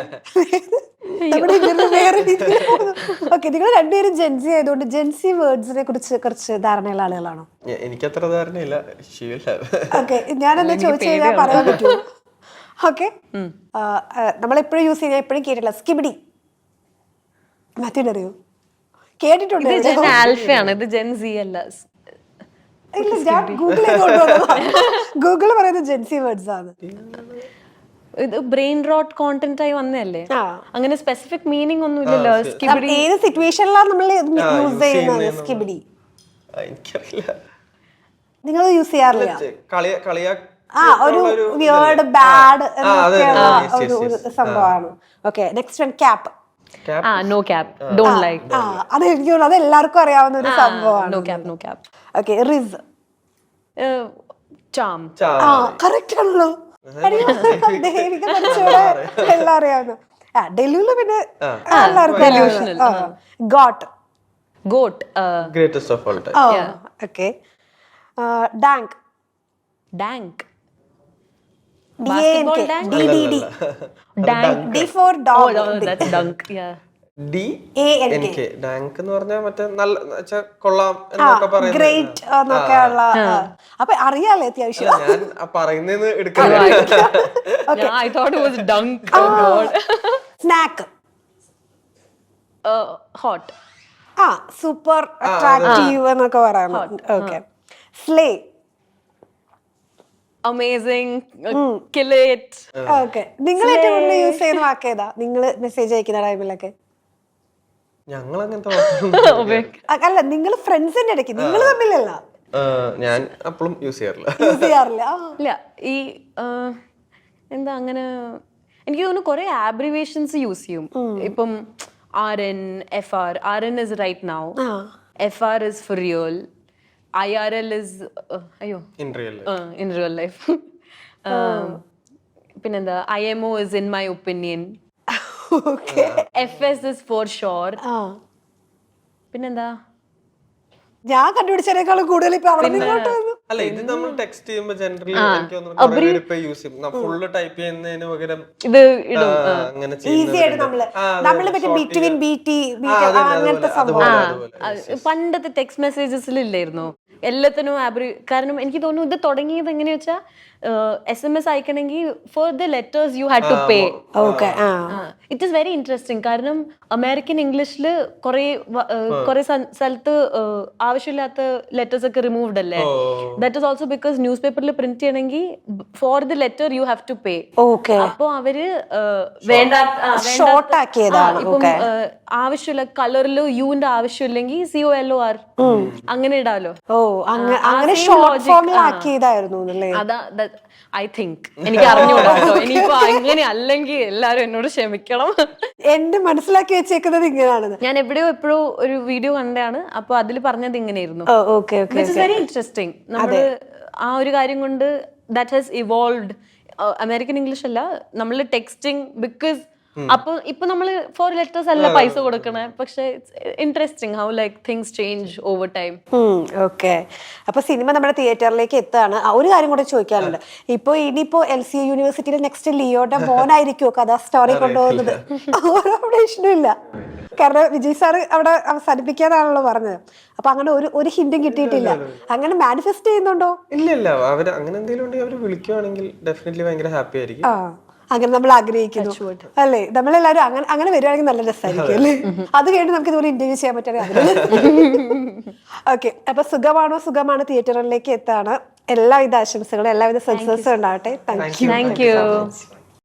ഓക്കെ, നിങ്ങൾ രണ്ടുപേരും ജെൻസി ആയതുകൊണ്ട് ജെൻസി വേർഡ്സിനെ കുറിച്ച് കുറച്ച് ധാരണയുള്ള ആളുകളാണോ? എനിക്കത്ര ധാരണയില്ല. ഓക്കെ, ഞാനെന്താ ചോദിച്ചു കഴിഞ്ഞാൽ പറയാൻ പറ്റുമോ? ഓക്കെ, നമ്മളെപ്പോഴും യൂസ് ചെയ്യാൻ എപ്പോഴും കേട്ടില്ല സ്കിബിഡി. മാത്യുവിനറിയോ? കേട്ടിട്ടുണ്ട്. ആൽഫയാണ് ഇത്, ജെൻസി അല്ല. ഇല്ല, ഞാൻ ഗൂഗിൾ ഗൂഗിൾ പറയുന്നത് ജെൻസി വേർഡ്സ് ആണ്. ഇത് ബ്രെയിൻ റോട്ട് കോണ്ടന്റ് ആയി വന്നതല്ലേ, അങ്ങനെ സ്പെസിഫിക് മീനിങ് ഒന്നും ഇല്ലല്ലോ. സ്കിബിഡി ഏത് സിറ്റുവേഷനിലാണ് നമ്മൾ യൂസ് ചെയ്യുന്നത്? സ്കിബിഡി നിങ്ങൾ യൂസ് ചെയ്യാറില്ല? ഒരു വിയേർഡ് ബാഡ് എന്നൊക്കെയുള്ള ഒരു സംഭവമാണ്. Okay, next one cap. No cap, don't like. അത് എനിക്ക് തോന്നുന്നു അത് എല്ലാവർക്കും അറിയാവുന്ന ഒരു സംഭവമാണ്. No cap, no cap. Okay, rizz. Charm. Correct ആണല്ലോ. എല്ലാം അറിയാവുന്നു. ഡെലുവില് പിന്നെ എല്ലാവർക്കും. Goat. Goat, greatest of all time. Okay, dank. Dank, DANK. DDD. D for dog. that's dunk. Yeah. DANK. Dank എന്ന് പറഞ്ഞാൽ മറ്റേ നല്ല കൊള്ളാം എന്നൊക്കെ പറയുന്നത്. ഗ്രേറ്റ് എന്നൊക്കെയുള്ള. അപ്പൊ അറിയാലേ അത്യാവശ്യം. ഞാൻ പറയുന്നേന്ന് എടുക്കാൻ. I thought it was dunk. Oh god. Snack. Hot. Super attractive എന്നൊക്കെ പറയാം. Okay, slay. Amazing, kill it. Okay, നിങ്ങൾ ഏറ്റവും കൂടുതൽ യൂസ് ചെയ്യുന്ന വാക്ക് ഏതാ? നിങ്ങൾ മെസ്സേജ് അയക്കുന്ന ടൈമിലൊക്കെ? ഞങ്ങൾ അങ്ങനത്തെ അല്ല, നിങ്ങൾ ഫ്രണ്ട്സിന്റെ ഇടയ്ക്ക് നിങ്ങൾ തമ്മിലല്ല. ഞാൻ അപ്പോഴും യൂസ് ചെയ്യാറില്ല. ഇല്ല, ഈ എന്താ അങ്ങനെ എനിക്ക് തോന്നുന്നു കുറെ ആബ്രിവേഷൻസ് യൂസ് ചെയ്യും. ഇപ്പം RN, FR. RN is right now. FR is for real. IRL is in real life. പിന്നെന്താ, IMO is in my opinion. Okay. FS is for sure. പിന്നെന്താ, ഞാൻ കണ്ടുപിടിച്ചതിനേക്കാളും കൂടുതൽ ഇപ്പൊ അവിടെ നിന്നോട്ട് വന്നു. അല്ല, ഇത് നമ്മൾ ടെക്സ്റ്റ് ചെയ്യുമ്പോൾ ജനറലി എനിക്ക് തോന്നുന്നു യൂസ് ചെയ്യും. ഫുള്ള് ടൈപ്പ് ചെയ്യുന്നതിന് പകരം ഇത് ഇടും. അങ്ങനെ ഈസി ആയിട്ട് നമ്മള് മറ്റേ ബിറ്റ്വീൻ BT അങ്ങനത്തെ സംഭവം പണ്ടത്തെ ടെക്സ്റ്റ് മെസ്സേജസിൽ ഇല്ലായിരുന്നു എല്ലാത്തിനും കാരണം എനിക്ക് തോന്നുന്നു ഇത് തുടങ്ങിയത് എങ്ങനെയാ വെച്ചാൽ SMS അയക്കണമെങ്കിൽ for the letters you had to pay. Okay. ആ ഇറ്റ് ഈസ് വെരി ഇൻട്രസ്റ്റിംഗ്. കാരണം അമേരിക്കൻ ഇംഗ്ലീഷിൽ കുറെ സ്ഥലത്ത് ആവശ്യമില്ലാത്ത ലെറ്റേഴ്സ് ഒക്കെ റിമൂവ്ഡ് അല്ലേ. That is also because news പേപ്പറിൽ പ്രിന്റ് ചെയ്യണമെങ്കിൽ for the letter you have to pay. Okay. അപ്പൊ അവര് ഷോർട്ട് ആക്കിയതാണ്. ഇപ്പം ആവശ്യമില്ല കളറിൽ യുവിന്റെ ആവശ്യമില്ലെങ്കിൽ COLOR അങ്ങനെ ഇടാലോ. ഓ അങ്ങനെ ഷോർട്ട് ഫോമിലാക്കിയതായിരുന്നു അല്ലേ? അതാ ഐ തിങ്ക്. എനിക്ക് അറിഞ്ഞൂടാ കേട്ടോ. ഇനിയിപ്പോ അങ്ങനെ അല്ലെങ്കിൽ എല്ലാരും എന്നോട് ക്ഷമിക്കണം. എന്നെ മനസ്സിലാക്കി വെച്ചേക്കുന്നത് ഇങ്ങനെയാണെന്ന് ഞാൻ എവിടെയോ എപ്പോഴോ ഒരു വീഡിയോ കണ്ടാണ്. അപ്പൊ അതിൽ പറഞ്ഞത് ഇങ്ങനെയായിരുന്നു. Okay okay. Which is very interesting. നമ്മള് ആ ഒരു കാര്യം കൊണ്ട് that has evolved. American English അല്ല, നമ്മള് ടെക്സ്റ്റിംഗ്. ബിക്കോസ് അപ്പൊ ഇപ്പൊ നമ്മള് 4 ലെറ്റേഴ്സ് അല്ല പൈസ കൊടുക്കണേ. പക്ഷെ interesting how like things change over time. Okay. അപ്പൊ സിനിമ നമ്മുടെ തിയേറ്ററിലേക്ക് എത്താണ്. ഒരു കാര്യം കൂടെ ചോദിക്കാനുണ്ട്. ഇനിയിപ്പോ LCU യൂണിവേഴ്സിറ്റിയിൽ നെക്സ്റ്റ് ലിയോയുടെ മോനായിരിക്കുമോ കഥാ സ്റ്റോറി കൊണ്ടുപോകുന്നത്? അവിടെ ഇഷ്ടമില്ല. കാരണം വിജയ് സാറ് അവിടെ അവസാനിപ്പിക്കാനാണല്ലോ പറഞ്ഞത്. അപ്പൊ അങ്ങനെ ഒരു ഹിന്റും കിട്ടിയിട്ടില്ല. അങ്ങനെ മാനിഫെസ്റ്റ് ചെയ്യുന്നുണ്ടോ? ഇല്ല. അവര് അങ്ങനെ എന്തെങ്കിലും ഉണ്ടെങ്കിൽ അവര് വിളിക്കുവാണെങ്കിൽ ഡെഫിനറ്റ്ലി ഭയങ്കര ഹാപ്പി ആയിരിക്കും. അങ്ങനെ നമ്മൾ ആഗ്രഹിക്കുന്നു അല്ലേ? നമ്മളെല്ലാരും അങ്ങനെ വരുവാണെങ്കിൽ നല്ല രസമായിരിക്കും അല്ലേ? അത് കഴിഞ്ഞ് നമുക്ക് ഇതുപോലെ ഇന്റർവ്യൂ ചെയ്യാൻ പറ്റാതെ. ഓക്കെ. അപ്പൊ സുഖമാണ് തിയേറ്ററിലേക്ക് എത്താണ്. എല്ലാവിധ ആശംസകളും എല്ലാവിധ സക്സസും ഉണ്ടാവട്ടെ. Thank you.